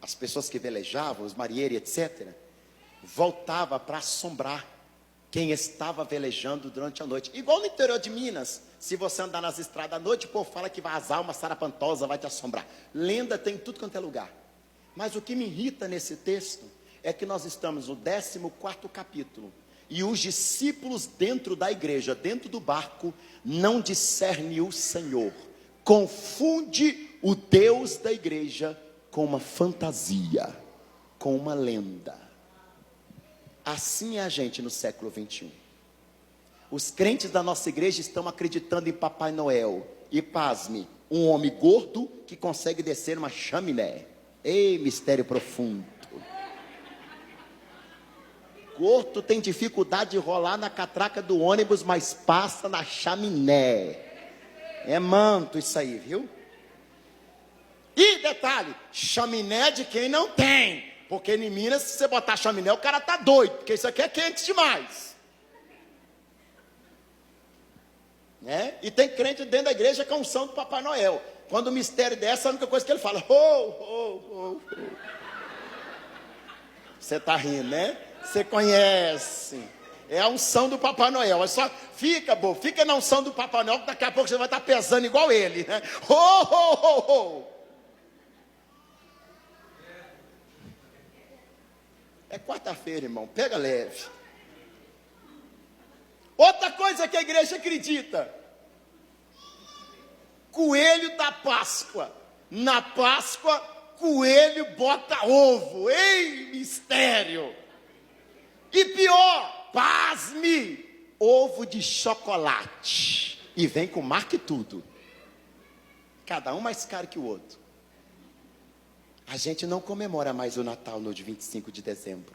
as pessoas que velejavam, os marinheiros, etc., voltava para assombrar quem estava velejando durante a noite. Igual no interior de Minas, se você andar nas estradas à noite, o povo fala que vai azar, uma sarapantosa vai te assombrar. Lenda tem em tudo quanto é lugar. Mas o que me irrita nesse texto é que nós estamos no 14º capítulo, e os discípulos dentro da igreja, dentro do barco, não discernem o Senhor. Confunde o Deus da igreja com uma fantasia, com uma lenda. Assim é a gente no século 21. Os crentes da nossa igreja estão acreditando em Papai Noel. E pasme, um homem gordo que consegue descer uma chaminé. Ei, mistério profundo. Gordo tem dificuldade de rolar na catraca do ônibus, mas passa na chaminé. É manto isso aí, viu? E detalhe, chaminé de quem não tem. Porque em Minas, se você botar chaminé, o cara tá doido. Porque isso aqui é quente demais. Né? E tem crente dentro da igreja com a unção do Papai Noel. Quando o mistério dessa, a única coisa que ele fala, Você está rindo, né? Você conhece. É a unção do Papai Noel. É só fica na unção do Papai Noel, que daqui a pouco você vai estar pesando igual ele, né? É quarta-feira, irmão. Pega leve. Outra coisa que a igreja acredita. Coelho da Páscoa. Na Páscoa, coelho bota ovo. Ei, mistério. E pior, pasme, ovo de chocolate. E vem com marca e tudo. Cada um mais caro que o outro. A gente não comemora mais o Natal no dia 25 de dezembro.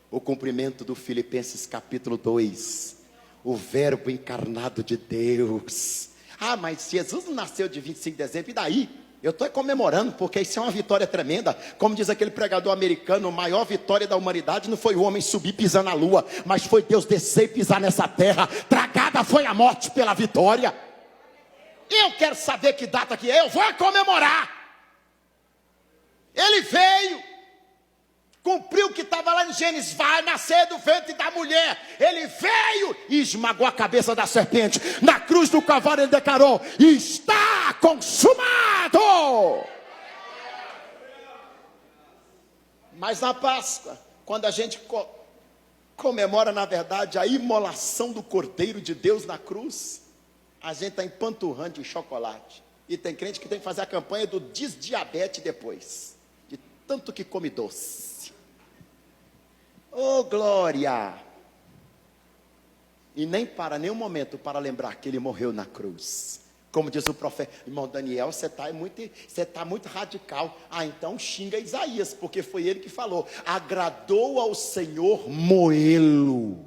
O cumprimento do Filipenses capítulo 2. O verbo encarnado de Deus. Ah, mas Jesus não nasceu de 25 de dezembro, e daí? Eu estou comemorando, porque isso é uma vitória tremenda. Como diz aquele pregador americano, a maior vitória da humanidade não foi o homem subir pisar na lua, mas foi Deus descer e pisar nessa terra. Tragada foi a morte pela vitória. Eu quero saber que data que é, eu vou comemorar. Ele veio, cumpriu o que estava lá em Gênesis, vai nascer do ventre da mulher. Ele veio e esmagou a cabeça da serpente. Na cruz do Calvário ele declarou, está consumado. Mas na Páscoa, quando a gente comemora, na verdade, a imolação do Cordeiro de Deus na cruz, a gente está empanturrando de chocolate. E tem crente que tem que fazer a campanha do desdiabetes depois. Tanto que come doce. Oh, glória! E nem para nenhum momento para lembrar que ele morreu na cruz. Como diz o profeta, irmão Daniel, você está muito radical. Ah, então xinga Isaías, porque foi ele que falou. Agradou ao Senhor moê-lo.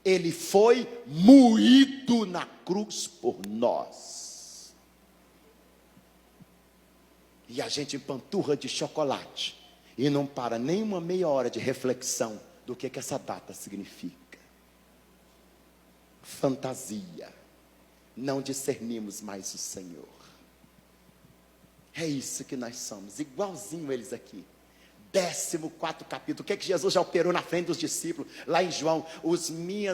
Ele foi moído na cruz por nós. E a gente empanturra de chocolate. E não para nem uma meia hora de reflexão do que essa data significa. Fantasia. Não discernimos mais o Senhor. É isso que nós somos. Igualzinho eles aqui. 14º capítulo. O que é que Jesus já operou na frente dos discípulos? Lá em João,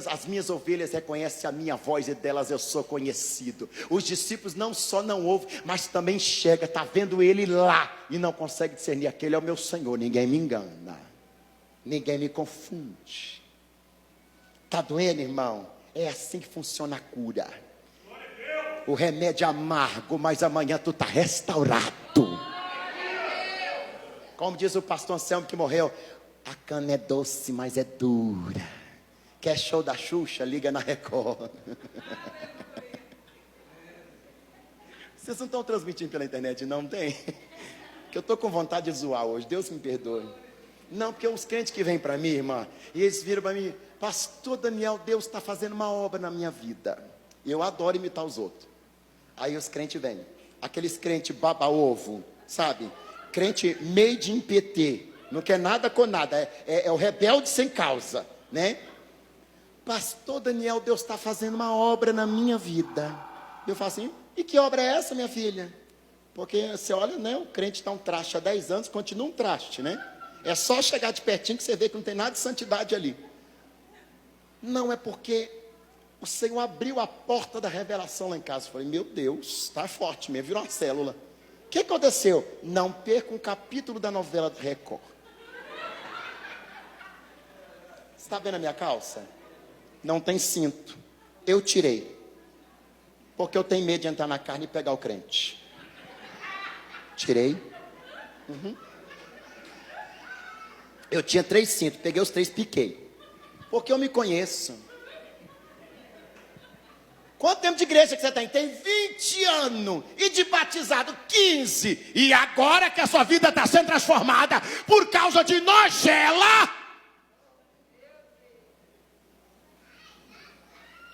as minhas ovelhas reconhecem a minha voz e delas eu sou conhecido. Os discípulos não só não ouvem, mas também chega, está vendo ele lá e não consegue discernir, aquele é o meu Senhor, ninguém me engana, ninguém me confunde. Está doendo, irmão? É assim que funciona a cura. O remédio é amargo, mas amanhã tu está restaurado. Como diz o pastor Anselmo que morreu, a cana é doce, mas é dura. Quer show da Xuxa? Liga na Record. Vocês não estão transmitindo pela internet, não tem? Que eu estou com vontade de zoar hoje, Deus me perdoe. Não, porque os crentes que vêm para mim, irmã, e eles viram para mim, pastor Daniel, Deus está fazendo uma obra na minha vida. E eu adoro imitar os outros. Aí os crentes vêm, aqueles crentes baba-ovo, sabe? Crente made in PT. Não quer nada com nada. É o rebelde sem causa, né? Pastor Daniel, Deus está fazendo uma obra na minha vida. Eu falo assim, e que obra é essa, minha filha? Porque você olha, né? O crente está um traste há 10 anos, continua um traste, né? É só chegar de pertinho que você vê que não tem nada de santidade ali. Não, é porque o Senhor abriu a porta da revelação lá em casa. Eu falei, meu Deus, está forte mesmo, virou uma célula. O que aconteceu? Não perca um capítulo da novela do Record. Você está vendo a minha calça? Não tem cinto. Eu tirei. Porque eu tenho medo de entrar na carne e pegar o crente. Tirei. Eu tinha 3 cintos. Peguei os 3, piquei. Porque eu me conheço. Quanto tempo de igreja que você tem? Tem 20 anos. E de batizado 15. E agora que a sua vida está sendo transformada por causa de nojela.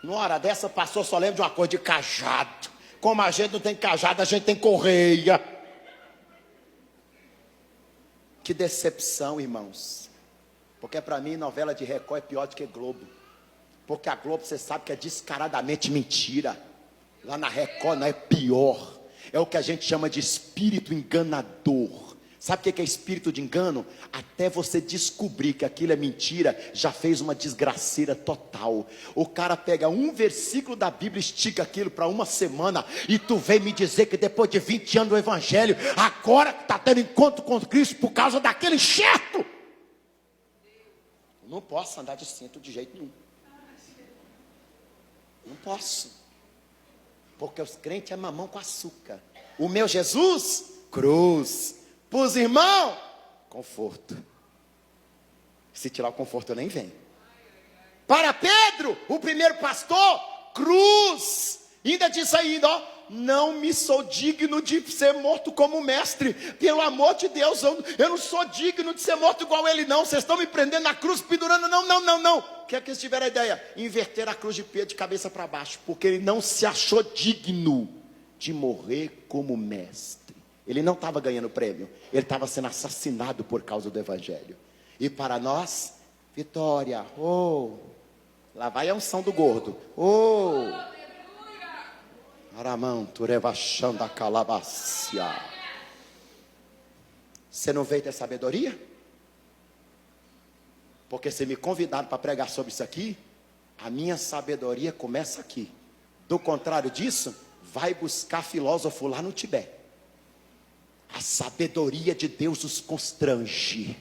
Numa hora dessa, pastor, só lembra de uma coisa, de cajado. Como a gente não tem cajado, a gente tem correia. Que decepção, irmãos. Porque para mim, novela de Record é pior do que Globo. Porque a Globo, você sabe que é descaradamente mentira. Lá na Record não é pior. É o que a gente chama de espírito enganador. Sabe o que é espírito de engano? Até você descobrir que aquilo é mentira, já fez uma desgraceira total. O cara pega um versículo da Bíblia, estica aquilo para uma semana, e tu vem me dizer que depois de 20 anos do Evangelho, agora está tendo encontro com Cristo por causa daquele enxerto. Não posso andar de cinto de jeito nenhum. Não posso. Porque os crentes é mamão com açúcar. O meu Jesus, cruz. Para os irmãos, conforto. Se tirar o conforto, eu nem venho. Para Pedro, o primeiro pastor, cruz. Ainda disse ainda, ó, não me sou digno de ser morto como mestre. Pelo amor de Deus, eu não sou digno de ser morto igual ele não. Vocês estão me prendendo na cruz, pendurando, não. O que é que eles tiveram a ideia? Inverter a cruz de Pedro de cabeça para baixo. Porque ele não se achou digno de morrer como mestre. Ele não estava ganhando prêmio. Ele estava sendo assassinado por causa do Evangelho. E para nós, vitória. Oh, lá vai a unção do gordo. Oh, aramão, turevachando a calabácia. Você não veio ter sabedoria? Porque se me convidaram para pregar sobre isso aqui, a minha sabedoria começa aqui. Do contrário disso, vai buscar filósofo lá no Tibete. A sabedoria de Deus os constrange.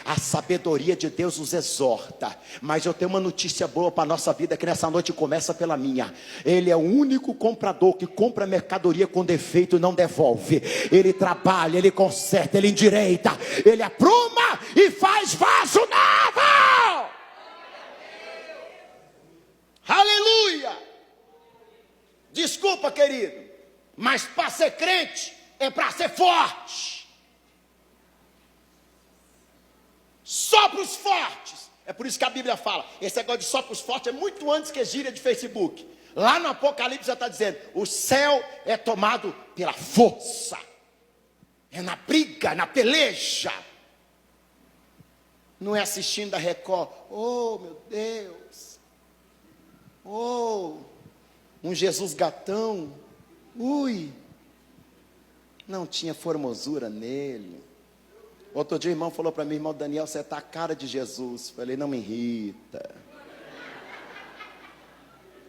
A sabedoria de Deus os exorta. Mas eu tenho uma notícia boa para a nossa vida, que nessa noite começa pela minha. Ele é o único comprador que compra mercadoria com defeito e não devolve. Ele trabalha, ele conserta, ele endireita, ele apruma e faz vaso novo. Aleluia. Desculpa, querido, mas para ser crente é para ser forte. Só para os fortes. É por isso que a Bíblia fala, esse negócio de só para os fortes é muito antes que gíria de Facebook. Lá no Apocalipse já está dizendo, o céu é tomado pela força. É na briga, na peleja. Não é assistindo a Record. Oh, meu Deus. Oh, um Jesus gatão. Ui. Não tinha formosura nele. Outro dia o irmão falou para mim, irmão Daniel, você está a cara de Jesus. Falei, não me irrita.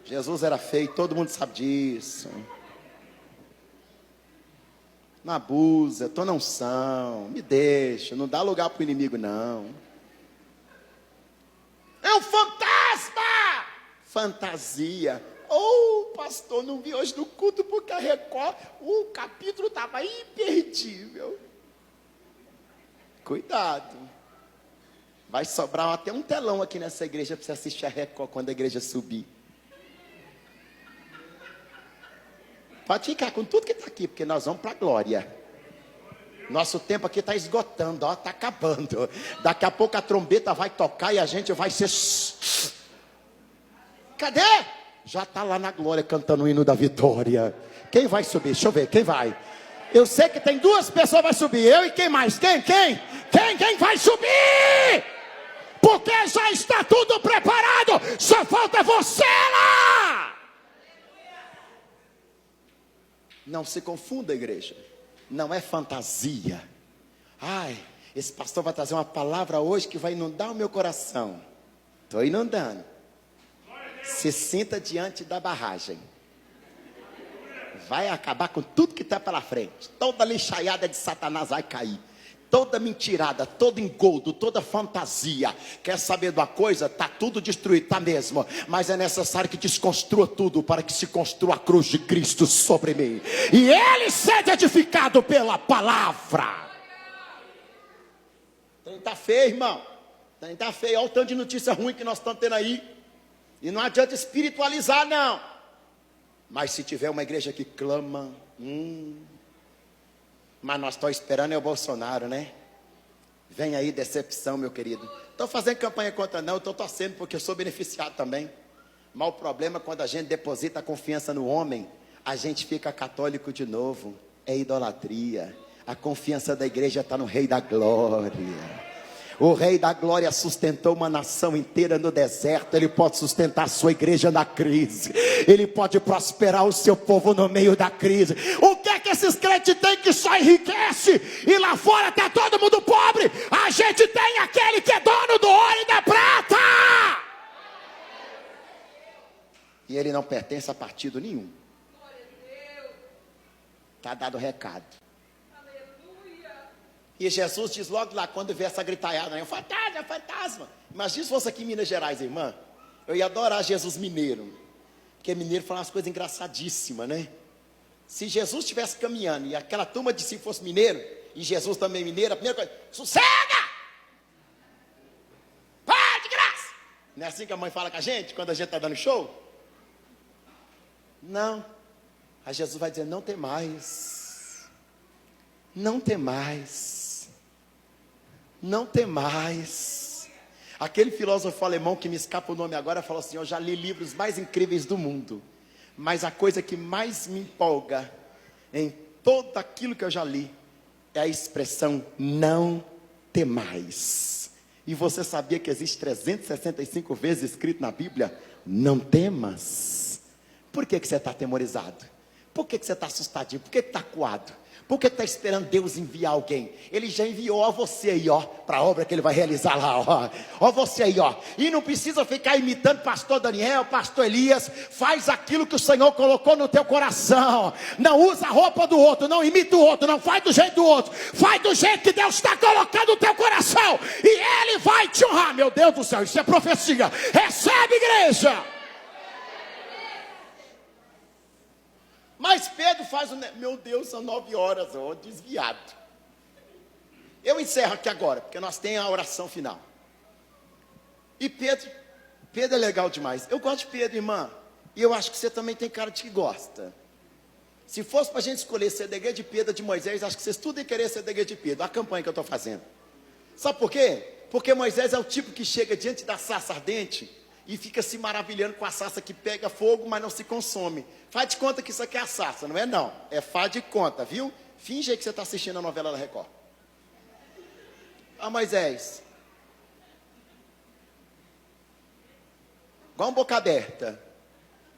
Jesus era feio, todo mundo sabe disso. Não abusa, estou na unção, me deixa, não dá lugar para o inimigo não. É um fantasma! Fantasia. Oh, pastor, não vi hoje no culto porque a Record, o capítulo estava imperdível. Cuidado. Vai sobrar até um telão aqui nessa igreja para você assistir a Record quando a igreja subir. Pode ficar com tudo que está aqui, porque nós vamos para a glória. Nosso tempo aqui está esgotando, ó, está acabando. Daqui a pouco a trombeta vai tocar e a gente vai ser... Cadê? Já está lá na glória cantando o hino da vitória. Quem vai subir? Deixa eu ver, quem vai? Eu sei que tem 2 pessoas que vão subir. Eu e quem mais? Quem vai subir? Porque já está tudo preparado. Só falta você lá. Não se confunda, igreja. Não é fantasia. Ai, esse pastor vai trazer uma palavra hoje que vai inundar o meu coração. Estou inundando. Se sinta diante da barragem. Vai acabar com tudo que está pela frente. Toda lixaiada de Satanás vai cair. Toda mentirada, todo engodo, toda fantasia. Quer saber de uma coisa? Está tudo destruído, está mesmo. Mas é necessário que desconstrua tudo para que se construa a cruz de Cristo sobre mim. E ele seja edificado pela palavra. Tem tá feio, irmão. Tem tá feio. Olha o tanto de notícia ruim que nós estamos tendo aí. E não adianta espiritualizar, não. Mas se tiver uma igreja que clama, mas nós estamos esperando é o Bolsonaro, né? Vem aí decepção, meu querido. Estou fazendo campanha contra não, estou torcendo porque eu sou beneficiado também. Mas o problema é quando a gente deposita a confiança no homem, a gente fica católico de novo. É idolatria. A confiança da igreja está no Rei da Glória. O Rei da Glória sustentou uma nação inteira no deserto. Ele pode sustentar a sua igreja na crise. Ele pode prosperar o seu povo no meio da crise. O que é que esses crentes têm que só enriquece? E lá fora está todo mundo pobre. A gente tem aquele que é dono do ouro e da prata. E ele não pertence a partido nenhum. Está dado o recado. E Jesus diz logo lá, quando vê essa gritaiada, né? Fantasma, fantasma. Imagina se fosse aqui em Minas Gerais, irmã. Eu ia adorar Jesus mineiro. Porque mineiro fala umas coisas engraçadíssimas, né? Se Jesus estivesse caminhando e aquela turma de si fosse mineiro, e Jesus também mineiro, a primeira coisa, sossega! Vai de graça! Não é assim que a mãe fala com a gente, quando a gente está dando show? Não. Aí Jesus vai dizer, não tem mais. Não tem mais. Não tem mais. Aquele filósofo alemão que me escapa o nome agora falou assim: eu já li livros mais incríveis do mundo, mas a coisa que mais me empolga em todo aquilo que eu já li é a expressão não temais. E você sabia que existe 365 vezes escrito na Bíblia não temas? Por que você está atemorizado? Por que você está assustadinho? Por que está acuado? Por que está esperando Deus enviar alguém? Ele já enviou a você aí, ó, para a obra que ele vai realizar lá, ó. Ó você aí, ó. E não precisa ficar imitando pastor Daniel, pastor Elias. Faz aquilo que o Senhor colocou no teu coração. Não usa a roupa do outro, não imita o outro, não faz do jeito do outro. Faz do jeito que Deus está colocando no teu coração. E Ele vai te honrar. Meu Deus do céu, isso é profecia. Recebe, igreja. Mas Pedro faz meu Deus, são 9 horas, ó, desviado. Eu encerro aqui agora, porque nós temos a oração final. E Pedro é legal demais. Eu gosto de Pedro, irmã. E eu acho que você também tem cara de que gosta. Se fosse para a gente escolher ser da igreja de Pedro, de Moisés, acho que vocês tudo iam querer ser da igreja de Pedro. A campanha que eu estou fazendo. Sabe por quê? Porque Moisés é o tipo que chega diante da sarça ardente e fica se maravilhando com a sarça que pega fogo, mas não se consome. Faz de conta que isso aqui é a sarça, não é não. É faz de conta, viu? Finge aí que você está assistindo a novela da Record. Moisés. Igual uma boca aberta.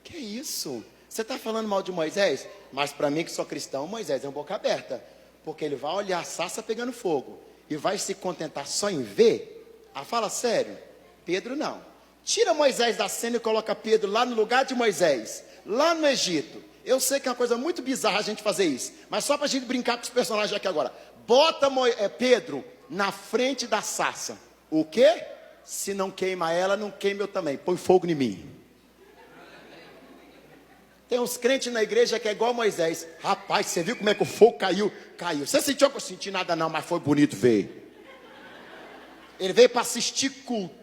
Que isso? Você está falando mal de Moisés? Mas para mim que sou cristão, Moisés é uma boca aberta. Porque ele vai olhar a sarça pegando fogo. E vai se contentar só em ver? Fala sério. Pedro não. Tira Moisés da cena e coloca Pedro lá no lugar de Moisés, lá no Egito. Eu sei que é uma coisa muito bizarra a gente fazer isso, mas só para a gente brincar com os personagens aqui agora. Bota Pedro na frente da sarça. O quê? Se não queima ela, não queima eu também. Põe fogo em mim. Tem uns crentes na igreja que é igual Moisés. Rapaz, você viu como é que o fogo caiu? Caiu. Você sentiu que eu senti nada não, mas foi bonito ver. Ele veio para assistir culto.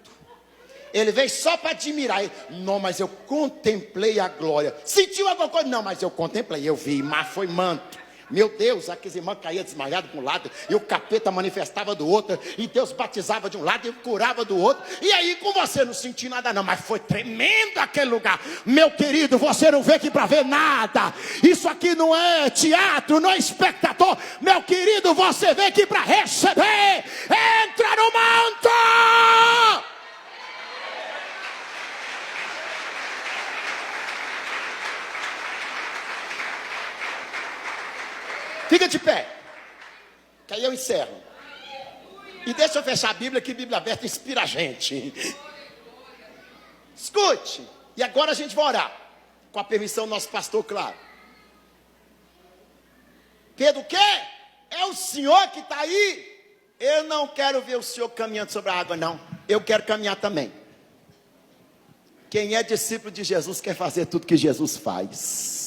Ele veio só para admirar. Não, mas eu contemplei a glória. Sentiu alguma coisa? Não, mas eu contemplei. Eu vi, mas foi manto. Meu Deus, aqueles irmãos caíam desmaiados de um lado, e o capeta manifestava do outro, e Deus batizava de um lado e curava do outro. E aí com você não senti nada não, mas foi tremendo aquele lugar. Meu querido, você não veio aqui para ver nada. Isso aqui não é teatro, não é espectador. Meu querido, você veio aqui para receber. Entra no manto! Fica de pé, que aí eu encerro. E deixa eu fechar a Bíblia, que a Bíblia aberta inspira a gente. Escute, e agora a gente vai orar, com a permissão do nosso pastor, claro. Pedro, o quê? É o senhor que está aí? Eu não quero ver o senhor caminhando sobre a água, não. Eu quero caminhar também. Quem é discípulo de Jesus quer fazer tudo que Jesus faz.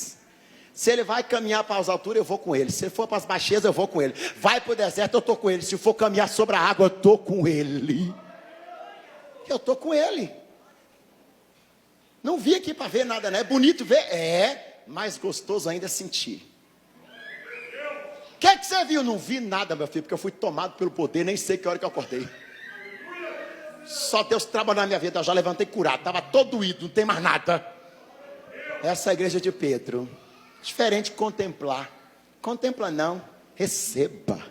Se ele vai caminhar para as alturas, eu vou com ele. Se ele for para as baixezas, eu vou com ele. Vai para o deserto, eu estou com ele. Se for caminhar sobre a água, eu estou com ele. Eu estou com ele. Não vim aqui para ver nada, não. É bonito ver? É. Mais gostoso ainda é sentir. O que você viu? Não vi nada, meu filho, porque eu fui tomado pelo poder. Nem sei que hora que eu acordei. Só Deus trabalhou na minha vida. Eu já levantei curado. Estava todo doído, não tem mais nada. Essa é a igreja de Pedro. Diferente de contemplar. Contempla não, receba.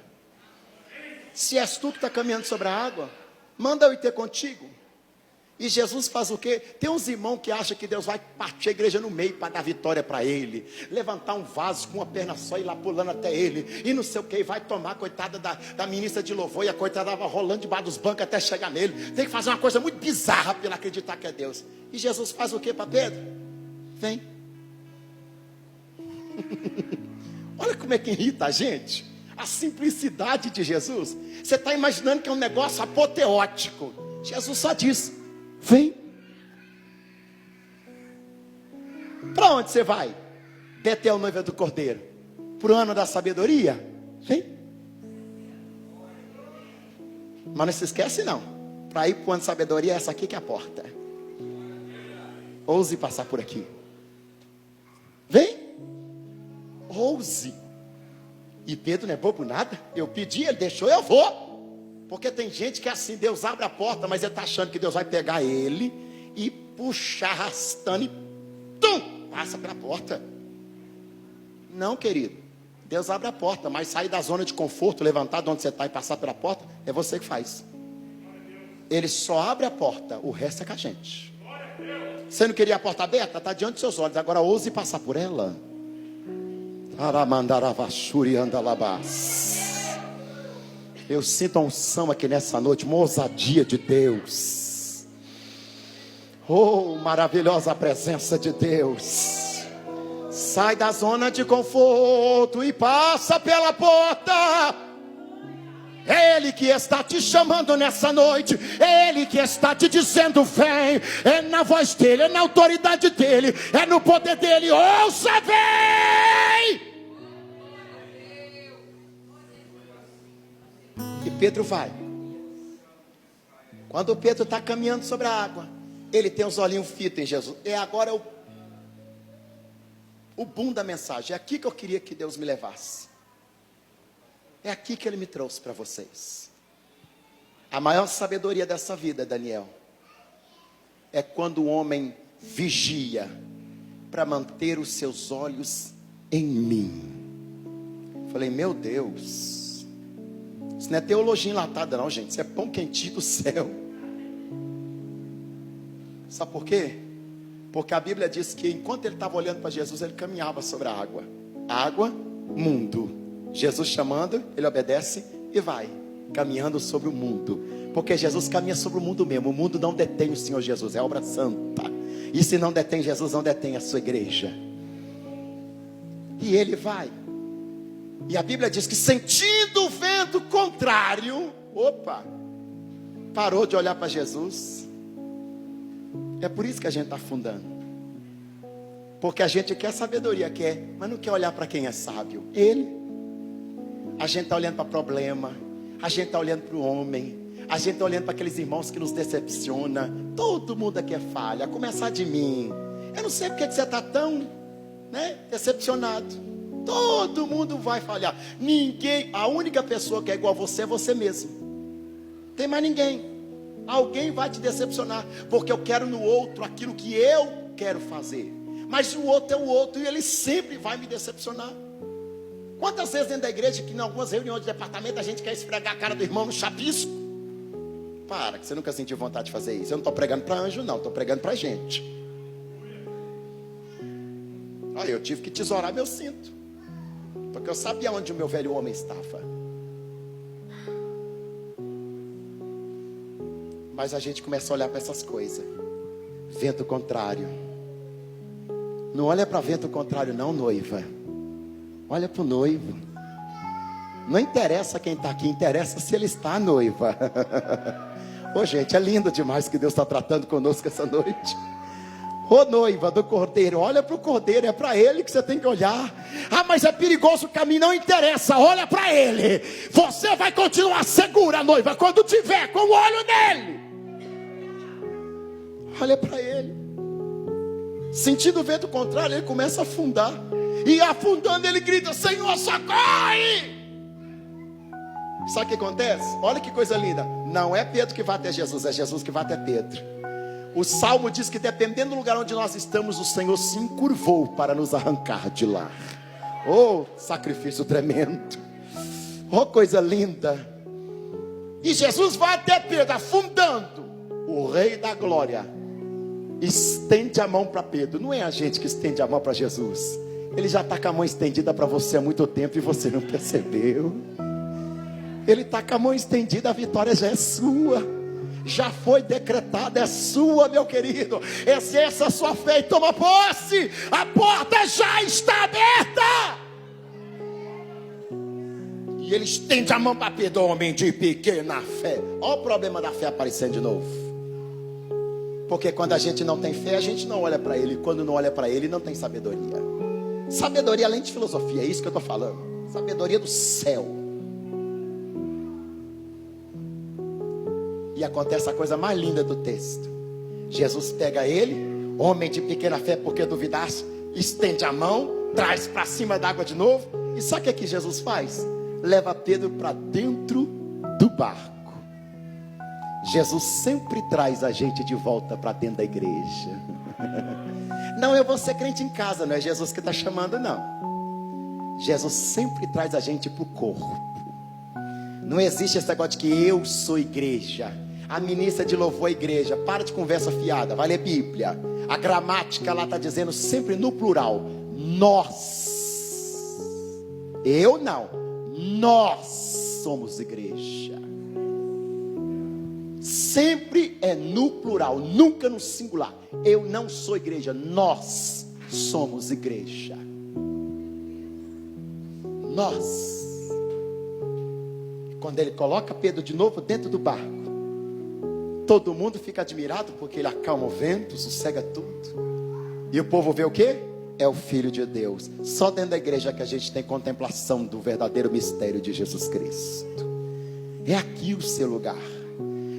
Se és tu que está caminhando sobre a água, manda eu ir ter contigo. E Jesus faz o quê? Tem uns irmãos que acham que Deus vai partir a igreja no meio para dar vitória para ele. Levantar um vaso com uma perna só e ir lá pulando até ele. E não sei o que, vai tomar, coitada da ministra de louvor. E a coitada estava rolando debaixo dos bancos até chegar nele. Tem que fazer uma coisa muito bizarra para ele acreditar que é Deus. E Jesus faz o quê para Pedro? Vem. Olha como é que irrita a gente. A simplicidade de Jesus. Você está imaginando que é um negócio apoteótico. Jesus só diz: vem. Para onde você vai? Betel, noiva do Cordeiro. Para o ano da sabedoria? Vem. Mas não se esquece não. Para ir para o ano da sabedoria, essa aqui que é a porta. Ouse passar por aqui. Vem. Ouse. E Pedro não é bobo nada. Eu pedi, ele deixou, eu vou. Porque tem gente que é assim, Deus abre a porta, mas ele está achando que Deus vai pegar ele e puxar arrastando e tum, passa pela porta. Não, querido. Deus abre a porta, mas sair da zona de conforto, levantar de onde você está e passar pela porta, é você que faz. Ele só abre a porta, o resto é com a gente. Você não queria a porta aberta? Está diante dos seus olhos, agora ouse passar por ela. Eu sinto a unção aqui nessa noite, uma ousadia de Deus. Oh, maravilhosa presença de Deus. Sai da zona de conforto e passa pela porta. É Ele que está te chamando nessa noite. É Ele que está te dizendo: vem. É na voz dEle, é na autoridade dEle, é no poder dEle. Ouça, vem. E Pedro vai. Quando Pedro está caminhando sobre a água, ele tem os olhinhos fitos em Jesus. É agora o boom da mensagem. É aqui que eu queria que Deus me levasse. É aqui que Ele me trouxe para vocês. A maior sabedoria dessa vida, Daniel, é quando o homem vigia para manter os seus olhos em mim. Falei, meu Deus, isso não é teologia enlatada não, gente. Isso é pão quentinho do céu. Sabe por quê? Porque a Bíblia diz que enquanto ele estava olhando para Jesus, ele caminhava sobre a água. Água, mundo. Jesus chamando, ele obedece e vai caminhando sobre o mundo. Porque Jesus caminha sobre o mundo mesmo. O mundo não detém o Senhor Jesus, é obra santa. E se não detém Jesus, não detém a sua igreja. E ele vai. E a Bíblia diz que sentindo o vento contrário, parou de olhar para Jesus. É por isso que a gente está afundando. Porque a gente quer sabedoria, mas não quer olhar para quem é sábio. Ele. A gente está olhando para problema. A gente está olhando para o homem. A gente está olhando para aqueles irmãos que nos decepciona. Todo mundo aqui é falha, a começar de mim. Eu não sei porque que você está tão decepcionado. Todo mundo vai falhar. Ninguém, a única pessoa que é igual a você é você mesmo. Tem mais ninguém. Alguém vai te decepcionar, porque eu quero no outro aquilo que eu quero fazer. Mas o outro é o outro e ele sempre vai me decepcionar. Quantas vezes dentro da igreja, que em algumas reuniões de departamento, a gente quer esfregar a cara do irmão no chapisco? Para, que você nunca sentiu vontade de fazer isso. Eu não estou pregando para anjo não, estou pregando para gente. Olha, eu tive que tesourar meu cinto, porque eu sabia onde o meu velho homem estava. Mas a gente começa a olhar para essas coisas. Vento contrário. Não olha para vento contrário não, noiva. Olha para o noivo. Não interessa quem está aqui, interessa se ele está, noiva. Ô gente, é lindo demais que Deus está tratando conosco essa noite. Ô noiva do cordeiro, olha para o cordeiro, é para ele que você tem que olhar. Ah, mas é perigoso o caminho, não interessa, olha para ele. Você vai continuar segura, noiva, quando tiver com o olho nele. Olha para ele. Sentindo o vento contrário, ele começa a afundar. E afundando ele grita: Senhor, socorre! Sabe o que acontece? Olha que coisa linda. Não é Pedro que vai até Jesus, é Jesus que vai até Pedro. O Salmo diz que dependendo do lugar onde nós estamos, o Senhor se encurvou para nos arrancar de lá. Oh, sacrifício tremendo. Oh, coisa linda. E Jesus vai até Pedro, afundando. O Rei da Glória estende a mão para Pedro. Não é a gente que estende a mão para Jesus. Ele já está com a mão estendida para você há muito tempo e você não percebeu. Ele está com a mão estendida, a vitória já é sua. Já foi decretada, é sua, meu querido. Exerça a sua fé e toma posse. A porta já está aberta. E ele estende a mão para Pedro, homem de pequena fé. Olha o problema da fé aparecendo de novo. Porque quando a gente não tem fé, a gente não olha para ele. Quando não olha para ele, não tem sabedoria. Sabedoria além de filosofia, é isso que eu estou falando. Sabedoria do céu. E acontece a coisa mais linda do texto. Jesus pega ele, homem de pequena fé, porque duvidaste, estende a mão, traz para cima da água de novo. E sabe o que Jesus faz? Leva Pedro para dentro do barco. Jesus sempre traz a gente de volta para dentro da igreja. Não, eu vou ser crente em casa, não é Jesus que está chamando, não. Jesus sempre traz a gente para o corpo. Não existe esse negócio de que eu sou igreja. A ministra de louvor é igreja. Para de conversa fiada, vai ler Bíblia. A gramática lá está dizendo sempre no plural. Nós. Eu não. Nós somos igreja. Sempre é no plural, nunca no singular. Eu não sou igreja, nós somos igreja. Nós. Quando ele coloca Pedro de novo dentro do barco, todo mundo fica admirado, porque ele acalma o vento, sossega tudo. E o povo vê o quê? É o Filho de Deus. Só dentro da igreja que a gente tem contemplação do verdadeiro mistério de Jesus Cristo. É aqui o seu lugar.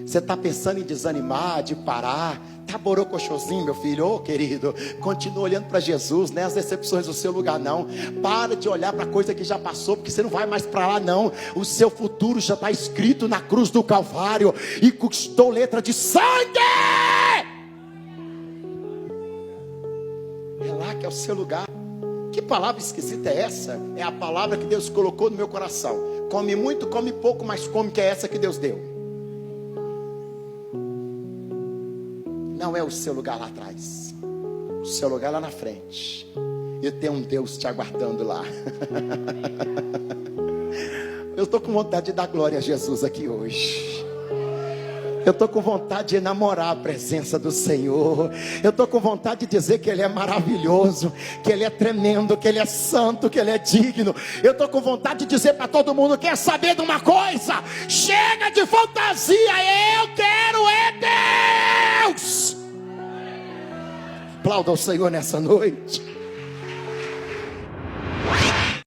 Você está pensando em desanimar, de parar, tá borocochosinho, meu filho, ô querido, continua olhando para Jesus, né? As decepções do seu lugar não. Para de olhar para a coisa que já passou, porque você não vai mais para lá não. O seu futuro já está escrito na cruz do Calvário e custou letra de sangue. É lá que é o seu lugar. Que palavra esquisita é essa? É a palavra que Deus colocou no meu coração. Come muito, come pouco, mas come, que é essa que Deus deu. Não é o seu lugar lá atrás. O seu lugar lá na frente. E tem um Deus te aguardando lá. Eu estou com vontade de dar glória a Jesus aqui hoje. Eu estou com vontade de enamorar a presença do Senhor. Eu estou com vontade de dizer que Ele é maravilhoso, que Ele é tremendo, que Ele é santo, que Ele é digno. Eu estou com vontade de dizer para todo mundo: quer saber de uma coisa? Chega de fantasia, eu quero é Deus. Aplauda o Senhor nessa noite.